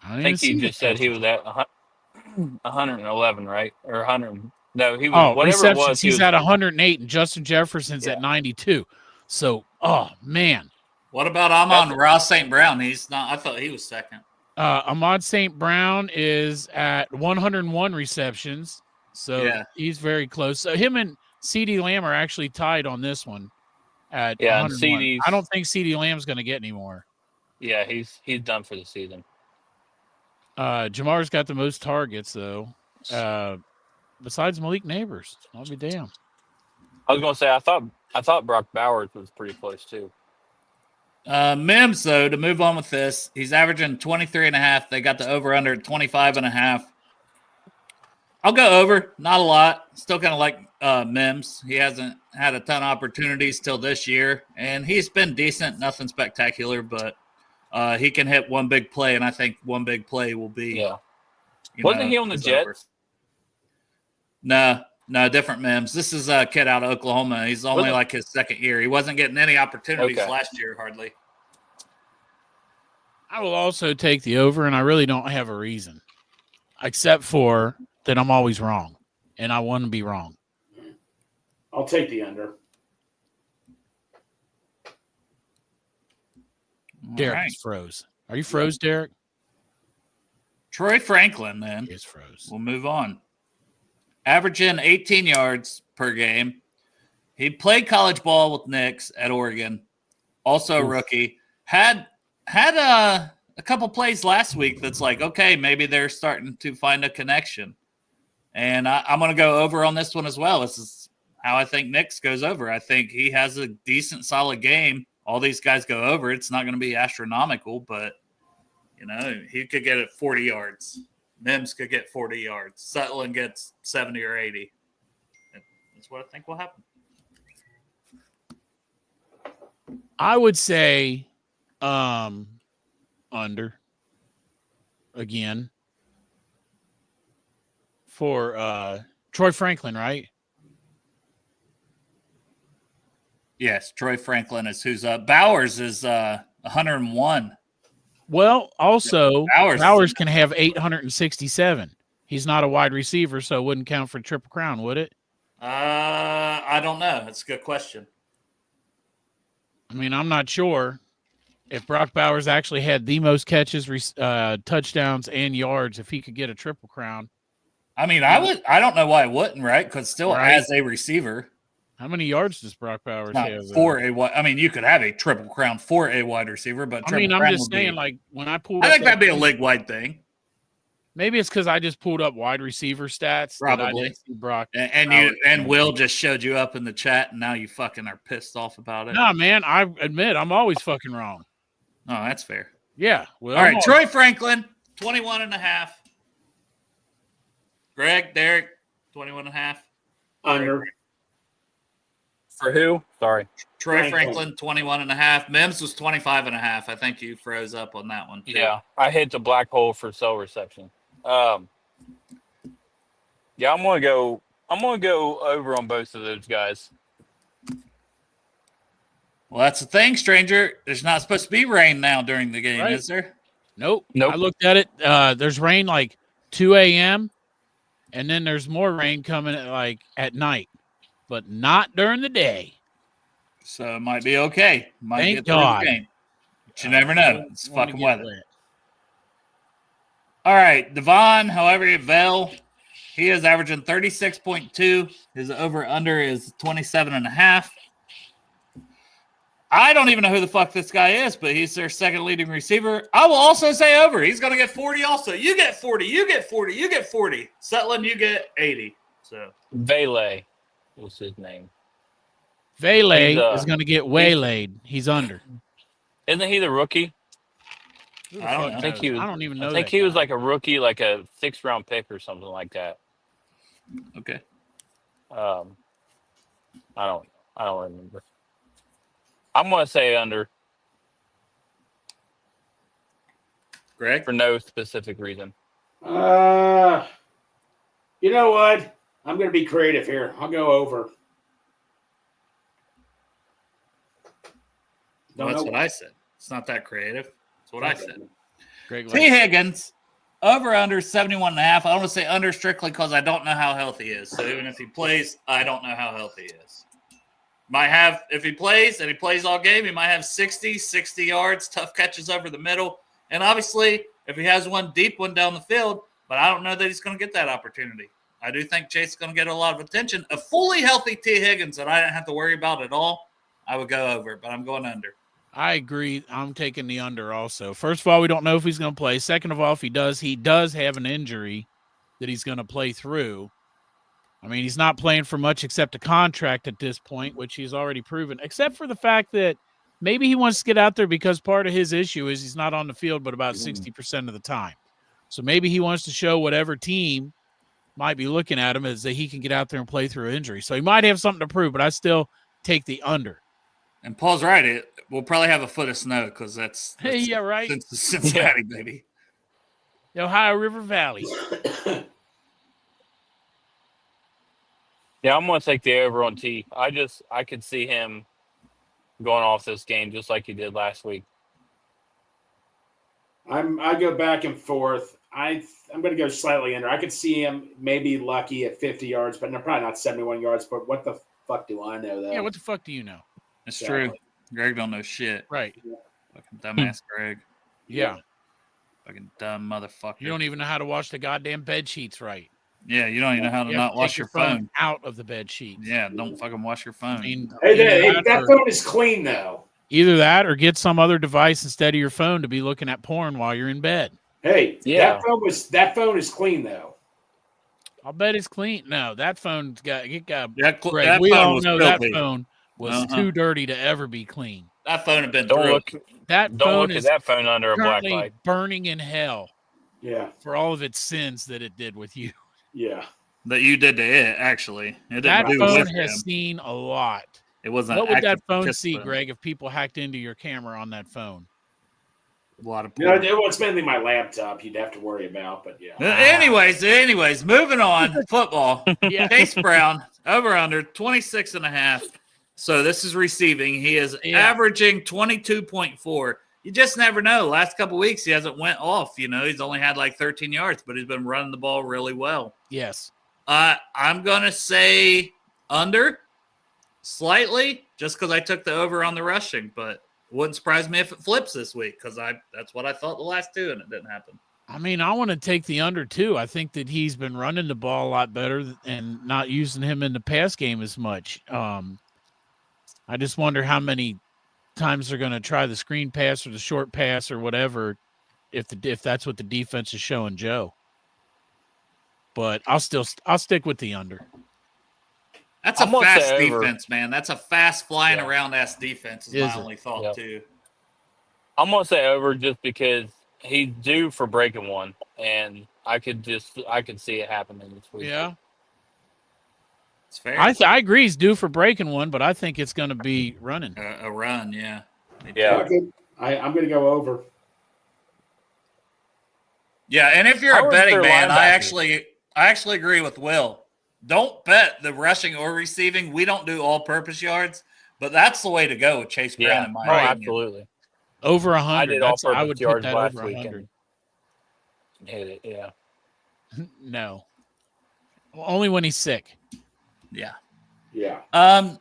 I think he just said he was at 111, right? Or 100. No, he was whatever receptions. it was. He's at 108, and Justin Jefferson's at 92. So, man. What about Ross St. Brown? He's not. I thought he was second. Ahmad St. Brown is at 101 receptions. So he's very close. So him and CeeDee Lamb are actually tied on this one at 101. I don't think CeeDee Lamb's going to get any more. Yeah, he's done for the season. Jamar's got the most targets, though, besides Malik Neighbors. I'll be damned. I was going to say, I thought Brock Bowers was pretty close, too. Mims, though, to move on with this, he's averaging 23.5. They got the over-under at 25.5. I'll go over. Not a lot. Still kind of like Mims. He hasn't had a ton of opportunities till this year, and he's been decent. Nothing spectacular, but he can hit one big play, and I think one big play will be. Yeah. Wasn't he on the Jets? Over. No, different Mims. This is a kid out of Oklahoma. He's only like his second year. He wasn't getting any opportunities last year, hardly. I will also take the over, and I really don't have a reason, except for that I'm always wrong, and I want to be wrong. I'll take the under. Derek is froze. Are you froze, Derek? Troy Franklin, then. He is froze. We'll move on. Averaging 18 yards per game. He played college ball with Knicks at Oregon. Also a rookie. Had a couple plays last week that's like, okay, maybe they're starting to find a connection. And I'm going to go over on this one as well. This is how I think Knicks goes over. I think he has a decent, solid game. All these guys go over. It's not going to be astronomical, but, he could get it 40 yards. Mims could get 40 yards. Sutherland gets 70 or 80. That's what I think will happen. I would say under again for Troy Franklin, right? Yes, Troy Franklin is who's up. Bowers is 101. Well, also, Bowers can have 867. He's not a wide receiver, so it wouldn't count for Triple Crown, would it? I don't know. That's a good question. I mean, I'm not sure if Brock Bowers actually had the most catches, touchdowns, and yards, if he could get a Triple Crown. I mean, I don't know why it wouldn't, right? Because still as a receiver. How many yards does Brock Bowers have? You could have a Triple Crown for a wide receiver, but I'm just saying, like, when I pulled I think that'd be a league-wide thing. Maybe it's because I just pulled up wide receiver stats. Probably. Brock and Will just showed you up in the chat, and now you fucking are pissed off about it. No, man, I admit I'm always fucking wrong. Oh, that's fair. Yeah. Well, all right, Troy Franklin, 21.5. Greg, Derek, 21.5. Under. For who? Sorry. Troy Franklin, 21.5. Mims was 25.5. I think you froze up on that one, too. Yeah, I hit the black hole for cell reception. I'm gonna go over on both of those guys. Well, that's the thing, stranger. There's not supposed to be rain now during the game, is there? Nope. I looked at it. There's rain like 2 a.m. and then there's more rain coming at night, but not during the day. So it might be okay. Thank God. The game. But you never know. It's fucking weather. All right, Devon, however you Vale, he is averaging 36.2. His over-under is 27.5. I don't even know who the fuck this guy is, but he's their second leading receiver. I will also say over. He's going to get 40 also. You get 40. You get 40. You get 40. Sutherland, you get 80. So Vele was his name. Vele is going to get waylaid. He's under. Isn't he the rookie? I don't know. I think he was. I don't even know. I think he was like a rookie, like a 6th round pick or something like that. Okay. I don't remember. I'm gonna say under. Greg? For no specific reason. You know what? I'm going to be creative here. I'll go over. Well, that's what I said. It's not that creative. That's what I said. Greg T. Higgins, over under 71.5. I don't want to say under strictly because I don't know how healthy he is. So even if he plays, I don't know how healthy he is. Might have, if he plays and he plays all game, he might have 60 yards, tough catches over the middle. And obviously, if he has one deep one down the field, but I don't know that he's going to get that opportunity. I do think Chase is going to get a lot of attention. A fully healthy T. Higgins that I didn't have to worry about at all, I would go over, but I'm going under. I agree. I'm taking the under also. First of all, we don't know if he's going to play. Second of all, if he does have an injury that he's going to play through. I mean, he's not playing for much except a contract at this point, which he's already proven, except for the fact that maybe he wants to get out there because part of his issue is he's not on the field but about 60% of the time. So maybe he wants to show whatever team might be looking at him is that he can get out there and play through injury. So he might have something to prove, but I still take the under. And Paul's right. We'll probably have a foot of snow because that's yeah, right. Cincinnati, baby. The Ohio River Valley. Yeah, I'm going to take the over on T. I could see him going off this game just like he did last week. I go back and forth. I'm going to go slightly under. I could see him maybe lucky at 50 yards, but probably not 71 yards. But what the fuck do I know, though? Yeah, what the fuck do you know? It's true. Greg don't know shit. Right. Fucking dumbass Greg. Yeah. Fucking dumb motherfucker. You don't even know how to wash the goddamn bed sheets right. Yeah, you don't even know how to not wash your phone out of the bed sheets. Yeah, don't fucking wash your phone. I mean, that phone is clean, though. Either that or get some other device instead of your phone to be looking at porn while you're in bed. Hey, yeah. That phone is clean, though. I'll bet it's clean. No, that phone's got Greg, that we all know that phone was too dirty to ever be clean. That phone had been Don't look at that phone under a black light. Burning in hell. Yeah. For all of its sins that it did with you. Yeah. That you did to it, actually. That phone has seen a lot. It wasn't. What would that phone see, Greg, if people hacked into your camera on that phone? A lot of it's mainly my laptop you'd have to worry about, but yeah. Anyways, moving on. Football. Yeah. Chase Brown, over under 26.5. So this is receiving. He is averaging 22.4. You just never know. Last couple of weeks, he hasn't went off. He's only had like 13 yards, but he's been running the ball really well. Yes. I'm going to say under slightly just because I took the over on the rushing, but it wouldn't surprise me if it flips this week because that's what I thought the last two, and it didn't happen. I mean, I want to take the under too. I think that he's been running the ball a lot better and not using him in the pass game as much. I just wonder how many times they're going to try the screen pass or the short pass or whatever if that's what the defense is showing Joe. But I'll stick with the under. That's a fast defense, man. That's a fast flying around ass defense is my only thought too. I'm going to say over just because he's due for breaking one, and I could see it happening this week. Yeah. It's fair. I agree he's due for breaking one, but I think it's going to be running. A run, yeah. Yeah. I'm going to go over. Yeah, and if you're a betting man, I actually agree with Will. Don't bet the rushing or receiving. We don't do all-purpose yards, but that's the way to go with Chase Brown in my opinion. Absolutely. Over 100. I did all-purpose I would yards put that last over week 100. And hit it, yeah. No. Only when he's sick. Yeah. Yeah.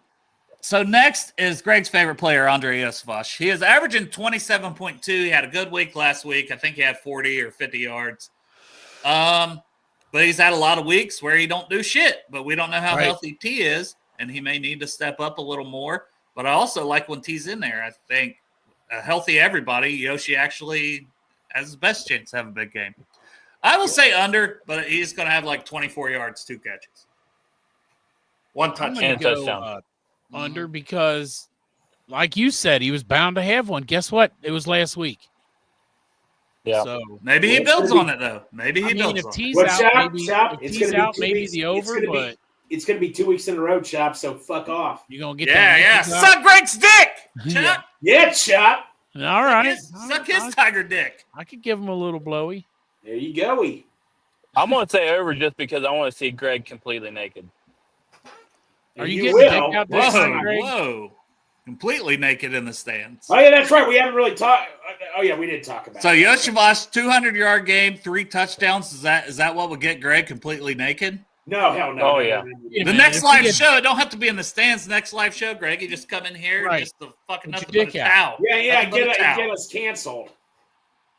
So next is Greg's favorite player, Andre Iosivas. He is averaging 27.2. He had a good week last week. I think he had 40 or 50 yards. But he's had a lot of weeks where he don't do shit. But we don't know how healthy T is, and he may need to step up a little more. But I also like when T's in there. I think a healthy everybody, Yoshi actually has his best chance to have a big game. I will say under, but he's going to have like 24 yards, 2 catches. 1 touchdown. And a touchdown. Under because, like you said, he was bound to have one. Guess what? It was last week. Yeah. So maybe he builds on it, though. Maybe he builds on it. If T's out, maybe the over, but it's going to be 2 weeks in a row, Chop, so fuck off. you're going to get Yeah. Suck Greg's dick, Chop. Yeah, Chop. All right. Suck his tiger dick. I could give him a little blowy. There you go. I'm going to say over just because I want to see Greg completely naked. Are you getting dick out this time, Greg? Whoa. Completely naked in the stands. Oh, yeah, that's right. We haven't really talked. Oh, yeah, we did talk about So it. Yoshivas, 200-yard game, 3 touchdowns. Is that what would get Greg completely naked? No, hell no. Oh, yeah. The next live show, it don't have to be in the stands. The next live show, Greg, you just come in here and just the fucking nothing but a towel. Yeah, get us canceled.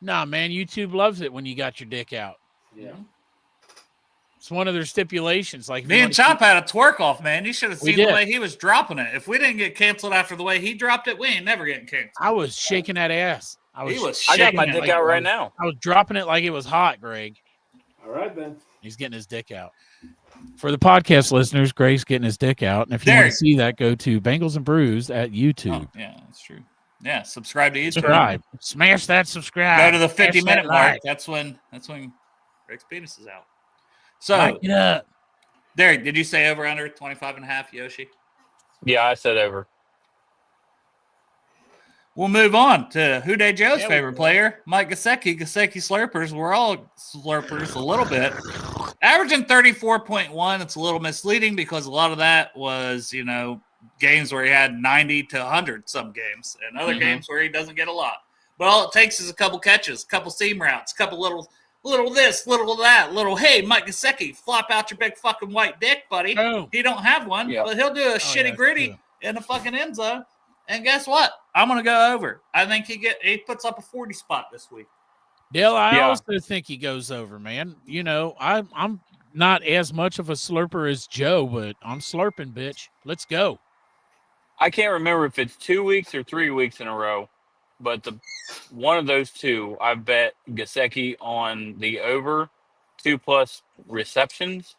Nah, man, YouTube loves it when you got your dick out. Yeah. It's one of their stipulations. Like me and Chop had a twerk off, man. You should have seen the way he was dropping it. If we didn't get canceled after the way he dropped it, we ain't never getting canceled. I was shaking that ass. I got my dick out right now. I was dropping it like it was hot, Greg. All right, then. He's getting his dick out. For the podcast listeners, Greg's getting his dick out. And if you want to see that, go to Bengals and Brews at YouTube. Oh, yeah, that's true. Yeah, subscribe to YouTube. Subscribe. Smash that subscribe. Go to the Smash 50-minute that mark. like. That's when Greg's penis is out. So, Like it up. Derek, did you say over under 25.5, Yoshi? Yeah, I said over. We'll move on to Houday Joe's Yeah, we favorite will. player, Mike Gesicki. Gesicki slurpers. We're all slurpers a little bit. Averaging 34.1. It's a little misleading because a lot of that was, games where he had 90 to 100 some games, and other games where he doesn't get a lot. But all it takes is a couple catches, a couple seam routes, a couple little this, little that, little, hey, Mike Gesicki, flop out your big fucking white dick, buddy. Oh. He don't have one, Yep. but he'll do a shitty yeah, gritty true. in the fucking end zone. And guess what? I'm going to go over. I think he puts up a 40 spot this week. Dale, I Yeah. also think he goes over, man. I'm not as much of a slurper as Joe, but I'm slurping, bitch. Let's go. I can't remember if it's 2 weeks or 3 weeks in a row, but one of those two, I bet Gesicki on the over 2+ receptions,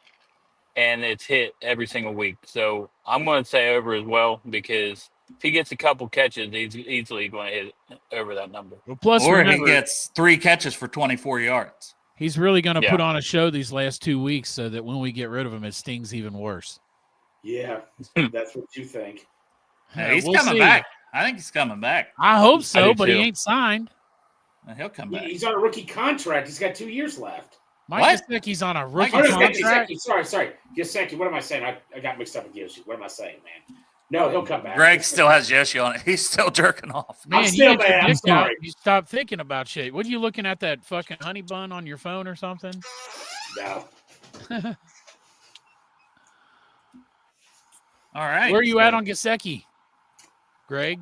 and it's hit every single week. So I'm going to say over as well, because if he gets a couple catches, he's easily going to hit over that number. Well, plus, Or remember, he gets 3 catches for 24 yards. he's really going to Yeah. put on a show these last 2 weeks so that when we get rid of him, it stings even worse. Yeah, that's what you think. Yeah, he's We'll coming see. back. I think he's coming back. I hope so, do but he too. ain't signed. He'll come back. He's on a rookie contract. He's got 2 years left. Mike What? Gesicki's on a rookie Mike Oh, no, contract. Gesicki. Sorry. Gesicki. What am I saying? I got mixed up with Yoshi. What am I saying, man? No, he'll come back. Greg still has Yoshi on it. He's still jerking off. Man, still you get your mad. I'm dick out. sorry. You stop thinking about shit. What are you looking at, that fucking honey bun on your phone or something? No. All right. Where are you at on Gesicki, Greg?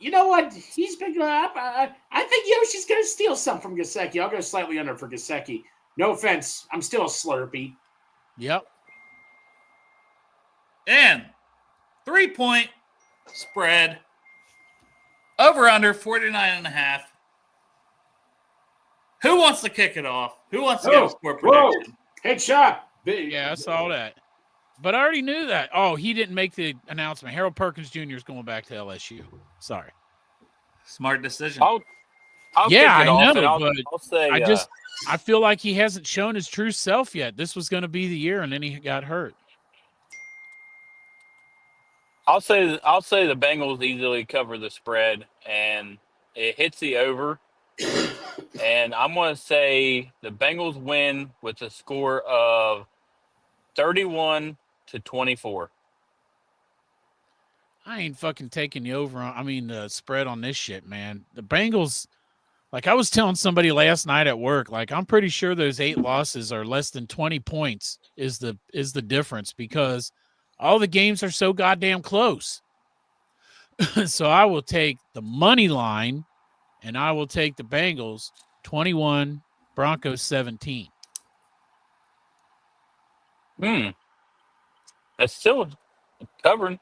You know what? He's been going up. I think Yoshi's going to steal some from Gesicki. I'll go slightly under for Gesicki. No offense. I'm still a Slurpee. Yep. And 3-point spread. Over under 49.5. Who wants to kick it off? Who wants to get a score prediction? Head shot. Yeah, I saw that. But I already knew that. Oh, he didn't make the announcement. Harold Perkins Jr. is going back to LSU. Sorry. Smart decision. I'll Yeah, kick it I off, know, and I'll, but I'll say I feel like he hasn't shown his true self yet. This was going to be the year, and then he got hurt. I'll say the Bengals easily cover the spread, and it hits the over. And I'm going to say the Bengals win with a score of 31-24. I ain't fucking taking the spread on this shit, man. The Bengals, like I was telling somebody last night at work, like I'm pretty sure those 8 losses are less than 20 points is the difference, because all the games are so goddamn close. So I will take the money line, and I will take the Bengals 21, Broncos 17. That's still covering.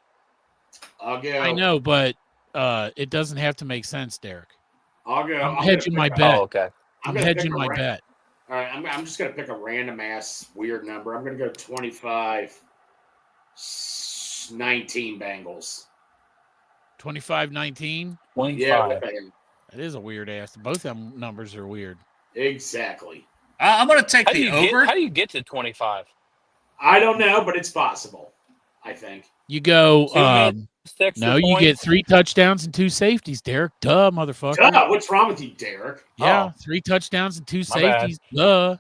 I'll go. I know, but it doesn't have to make sense, Derek. I'll go. I'm I'm hedging gonna my pick bet. Oh, okay. I'm gonna pick hedging a my ra- bet. All right, I'm just going to pick a random ass weird number. I'm going to go 25-19 Bengals. 25-19. 25. Yeah, That is a weird ass. Both of them numbers are weird. exactly. I'm going to take How do the you over. how do you get to 25? I don't know, but it's possible, I think. You go, 2 minutes, extra no, you points? get 3 touchdowns and 2 safeties, Derek. Duh, motherfucker. Duh, what's wrong with you, Derek? Yeah, Oh. 3 touchdowns and 2 My bad. safeties. Duh.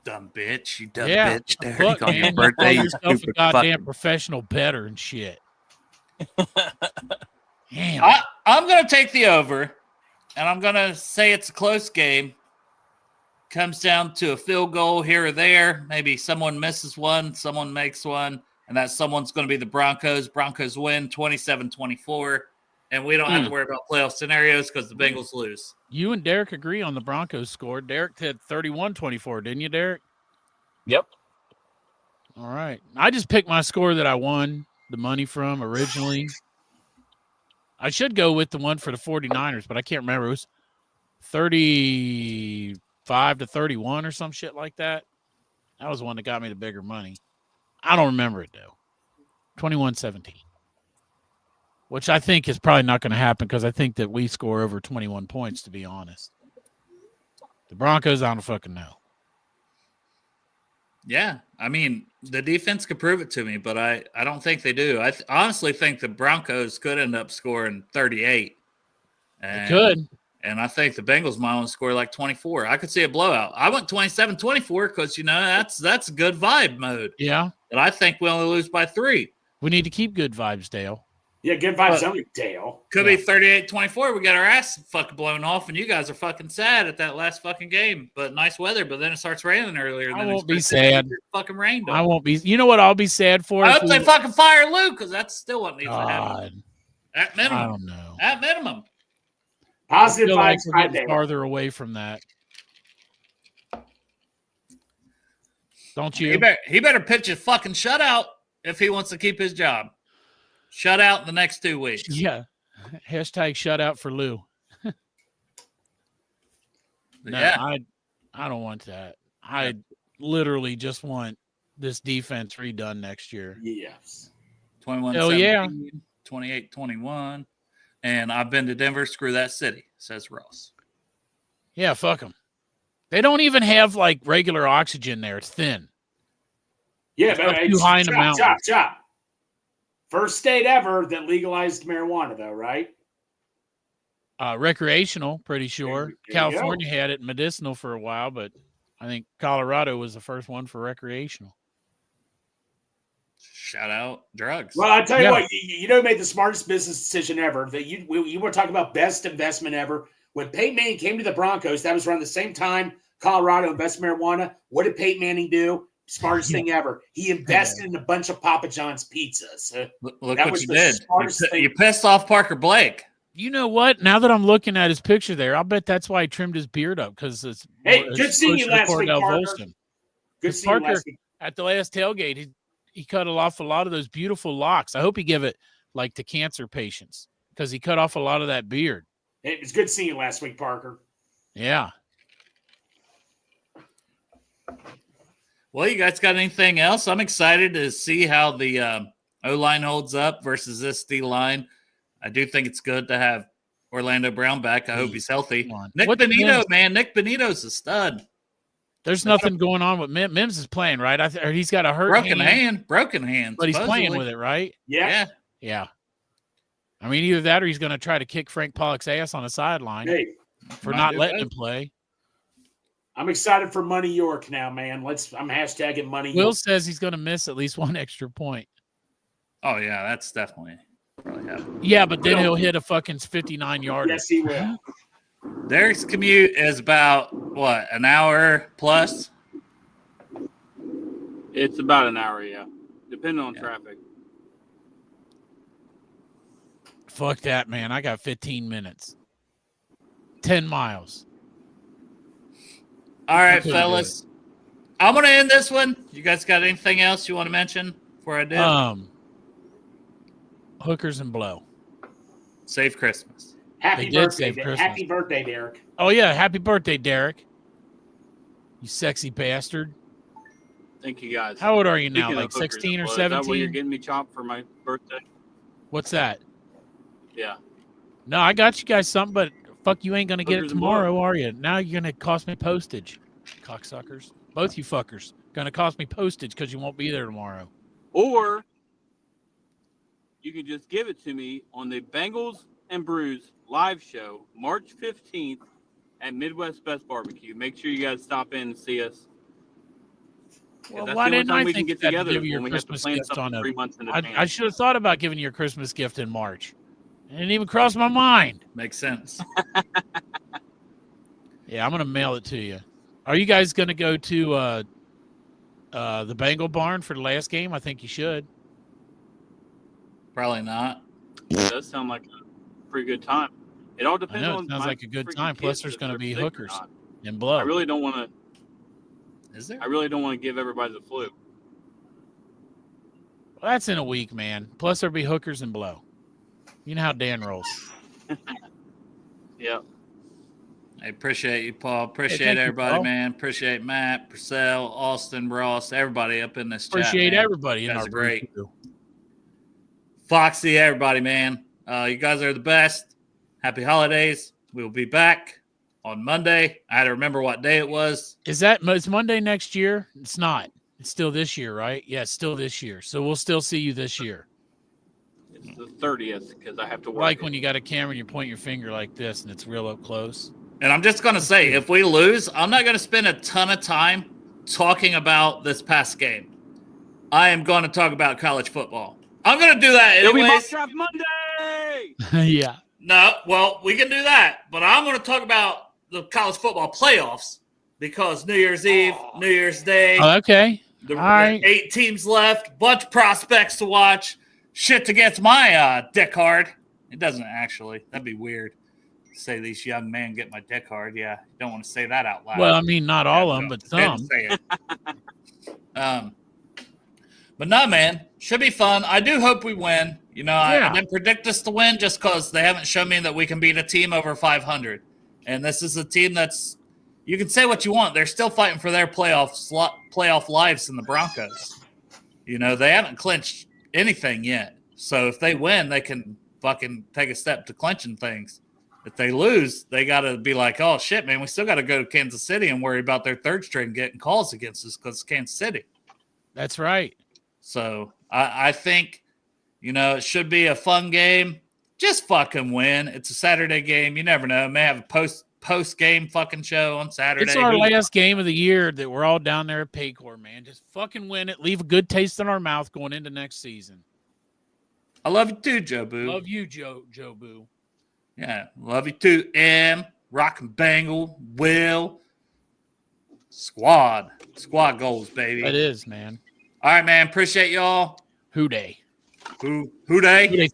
Dumb bitch. You dumb Yeah. bitch. Derek, Fuck, on your man. You birthday, call you yourself a stupid goddamn fucking. professional bettor and shit. Damn. I'm going to take the over, and I'm going to say it's a close game. Comes down to a field goal here or there. Maybe someone misses one, someone makes one, and that someone's going to be the Broncos. Broncos win 27-24, and we don't have to worry about playoff scenarios because the Bengals lose. You and Derek agree on the Broncos score. Derek had 31-24, didn't you, Derek? Yep. All right. I just picked my score that I won the money from originally. I should go with the one for the 49ers, but I can't remember. It was 35-31 or some shit like that. That was the one that got me the bigger money. I don't remember it, though. 21-17. which I think is probably not going to happen because I think that we score over 21 points, to be honest. The Broncos, I don't fucking know. Yeah, I mean, the defense could prove it to me, but I don't think they do. I honestly think the Broncos could end up scoring 38. They could. And I think the Bengals might only score like 24. I could see a blowout. I went 27-24 because, that's good vibe mode. Yeah. But I think we only lose by 3. We need to keep good vibes, Dale. Yeah, good vibes only, Dale. Could be 38-24. We got our ass fucking blown off, and you guys are fucking sad at that last fucking game. But nice weather, but then it starts raining earlier. I won't be sad. Fucking rained. I won't be. You know what I'll be sad for? I hope they fucking fire Luke, because that's still what needs to happen. God. At minimum. I don't know. At minimum. Positive I vibes. feel like we're getting farther away from that. Don't you? He better pitch a fucking shutout if he wants to keep his job. Shutout in the next 2 weeks. Yeah. Hashtag shutout for Lou. No, yeah. I don't want that. I literally just want this defense redone next year. Yes. 21 Hell yeah. 28-21. And I've been to Denver. Screw that city, says Ross. Yeah, fuck them. They don't even have like regular oxygen there. It's thin. Yeah, but too high in the mountain. Chop. First state ever that legalized marijuana, though, right? Recreational, pretty sure. There California had it medicinal for a while, but I think Colorado was the first one for recreational. Shout out drugs. Well, I tell you what, you know, made the smartest business decision ever. That you want to talk about best investment ever. When Peyton Manning came to the Broncos, that was around the same time Colorado invested marijuana. What did Peyton Manning do? Smartest thing ever. He invested in a bunch of Papa John's pizzas. Look what you did. You pissed off Parker Blake. You know what? Now that I'm looking at his picture there, I'll bet that's why he trimmed his beard up because it's. Hey, good seeing you last week, Parker. Good seeing you last week. At the last tailgate, he cut off a lot of those beautiful locks. I hope he give it like to cancer patients because he cut off a lot of that beard. It was good seeing you last week, Parker. Yeah. Well, you guys got anything else? I'm excited to see how the O-line holds up versus this D-line. I do think it's good to have Orlando Brown back. I hope he's healthy. Nick Benito, man. Nick Benito's a stud. There's nothing going on with Mims. Mims is playing, right? Or he's got a broken hand. But he's playing with it, right? Yeah. I mean, either that or he's going to try to kick Frank Pollock's ass on the sideline for not letting him play. I'm excited for Money York now, man. I'm hashtagging Money York. Will says he's going to miss at least one extra point. Oh, yeah, that's definitely probably happening. Yeah, but then he'll hit a fucking 59-yarder. Yes, he will. Derek's commute is about, what, an hour plus? It's about an hour, yeah. Depending on traffic. Fuck that, man. I got 15 minutes. 10 miles. All right, fellas. I'm going to end this one. You guys got anything else you want to mention before I do? Hookers and blow. Safe Christmas. Happy birthday, Derek. Oh, yeah. Happy birthday, Derek. You sexy bastard. Thank you, guys. How old are you now? Speaking like 16 or 17? Is that what you're getting me chopped for my birthday? What's that? Yeah. No, I got you guys something, but fuck, you ain't going to get it Hookers and tomorrow, are you? Now you're going to cost me postage. Cocksuckers. Both you fuckers. Going to cost me postage because you won't be there tomorrow. Or you can just give it to me on the Bengals and Brews live show, March 15th at Midwest Best Barbecue. Make sure you guys stop in and see us. Well, why didn't I think get that together to give you your when we have to Christmas plan gift on something it? 3 months in advance? I should have thought about giving you your Christmas gift in March. It didn't even cross my mind. Makes sense. Yeah, I'm going to mail it to you. Are you guys going to go to the Bengal barn for the last game? I think you should. Probably not. It does sound like a pretty good time. It all depends on. It sounds like a good time. Plus, there's going to be hookers and blow. I really don't want to. Is there? I really don't want to give everybody the flu. Well, that's in a week, man. Plus, there'll be hookers and blow. You know how Dan rolls. Yeah. I appreciate you, Paul. Appreciate everybody, man. Appreciate Matt, Purcell, Austin, Ross, everybody up in this chat. Appreciate everybody. You guys are great. Foxy, everybody, man. You guys are the best. Happy holidays. We will be back on Monday. I had to remember what day it was. It's Monday next year? It's not. It's still this year, right? Yeah, it's still this year. So we'll still see you this year. It's the 30th because I have to work. Like when you got a camera and you point your finger like this and it's real up close. And I'm just going to say, if we lose, I'm not going to spend a ton of time talking about this past game. I am going to talk about college football. I'm going to do that It'll be mock anyways. draft Monday. Yeah. No, well, we can do that. But I'm going to talk about the college football playoffs because New Year's Eve, New Year's Day. Oh, okay. The All right. 8 teams left, bunch of prospects to watch. Shit against my dick hard. It doesn't actually. That'd be weird. Say these young men get my dick hard. Yeah, don't want to say that out loud. Well, I mean, not all of them, but Didn't some. say it. But no, man, should be fun. I do hope we win. You know, I didn't predict us to win just because they haven't shown me that we can beat a team over 500. And this is a team that's, you can say what you want. They're still fighting for their playoff lives in the Broncos. You know, they haven't clinched anything yet. So if they win, they can fucking take a step to clinching things. If they lose, they got to be like, oh, shit, man, we still got to go to Kansas City and worry about their third string getting calls against us because it's Kansas City. That's right. So I think, you know, it should be a fun game. Just fucking win. It's a Saturday game. You never know. May have a post-game fucking show on Saturday. It's our last game of the year that we're all down there at Paycor, man. Just fucking win it. Leave a good taste in our mouth going into next season. I love you too, Joe Boo. Love you, Joe Boo. Yeah, love you too, M. Rockin' Bangle, Will. Squad goals, baby. That is, man. All right, man. Appreciate y'all. Who day? Who day? Who they think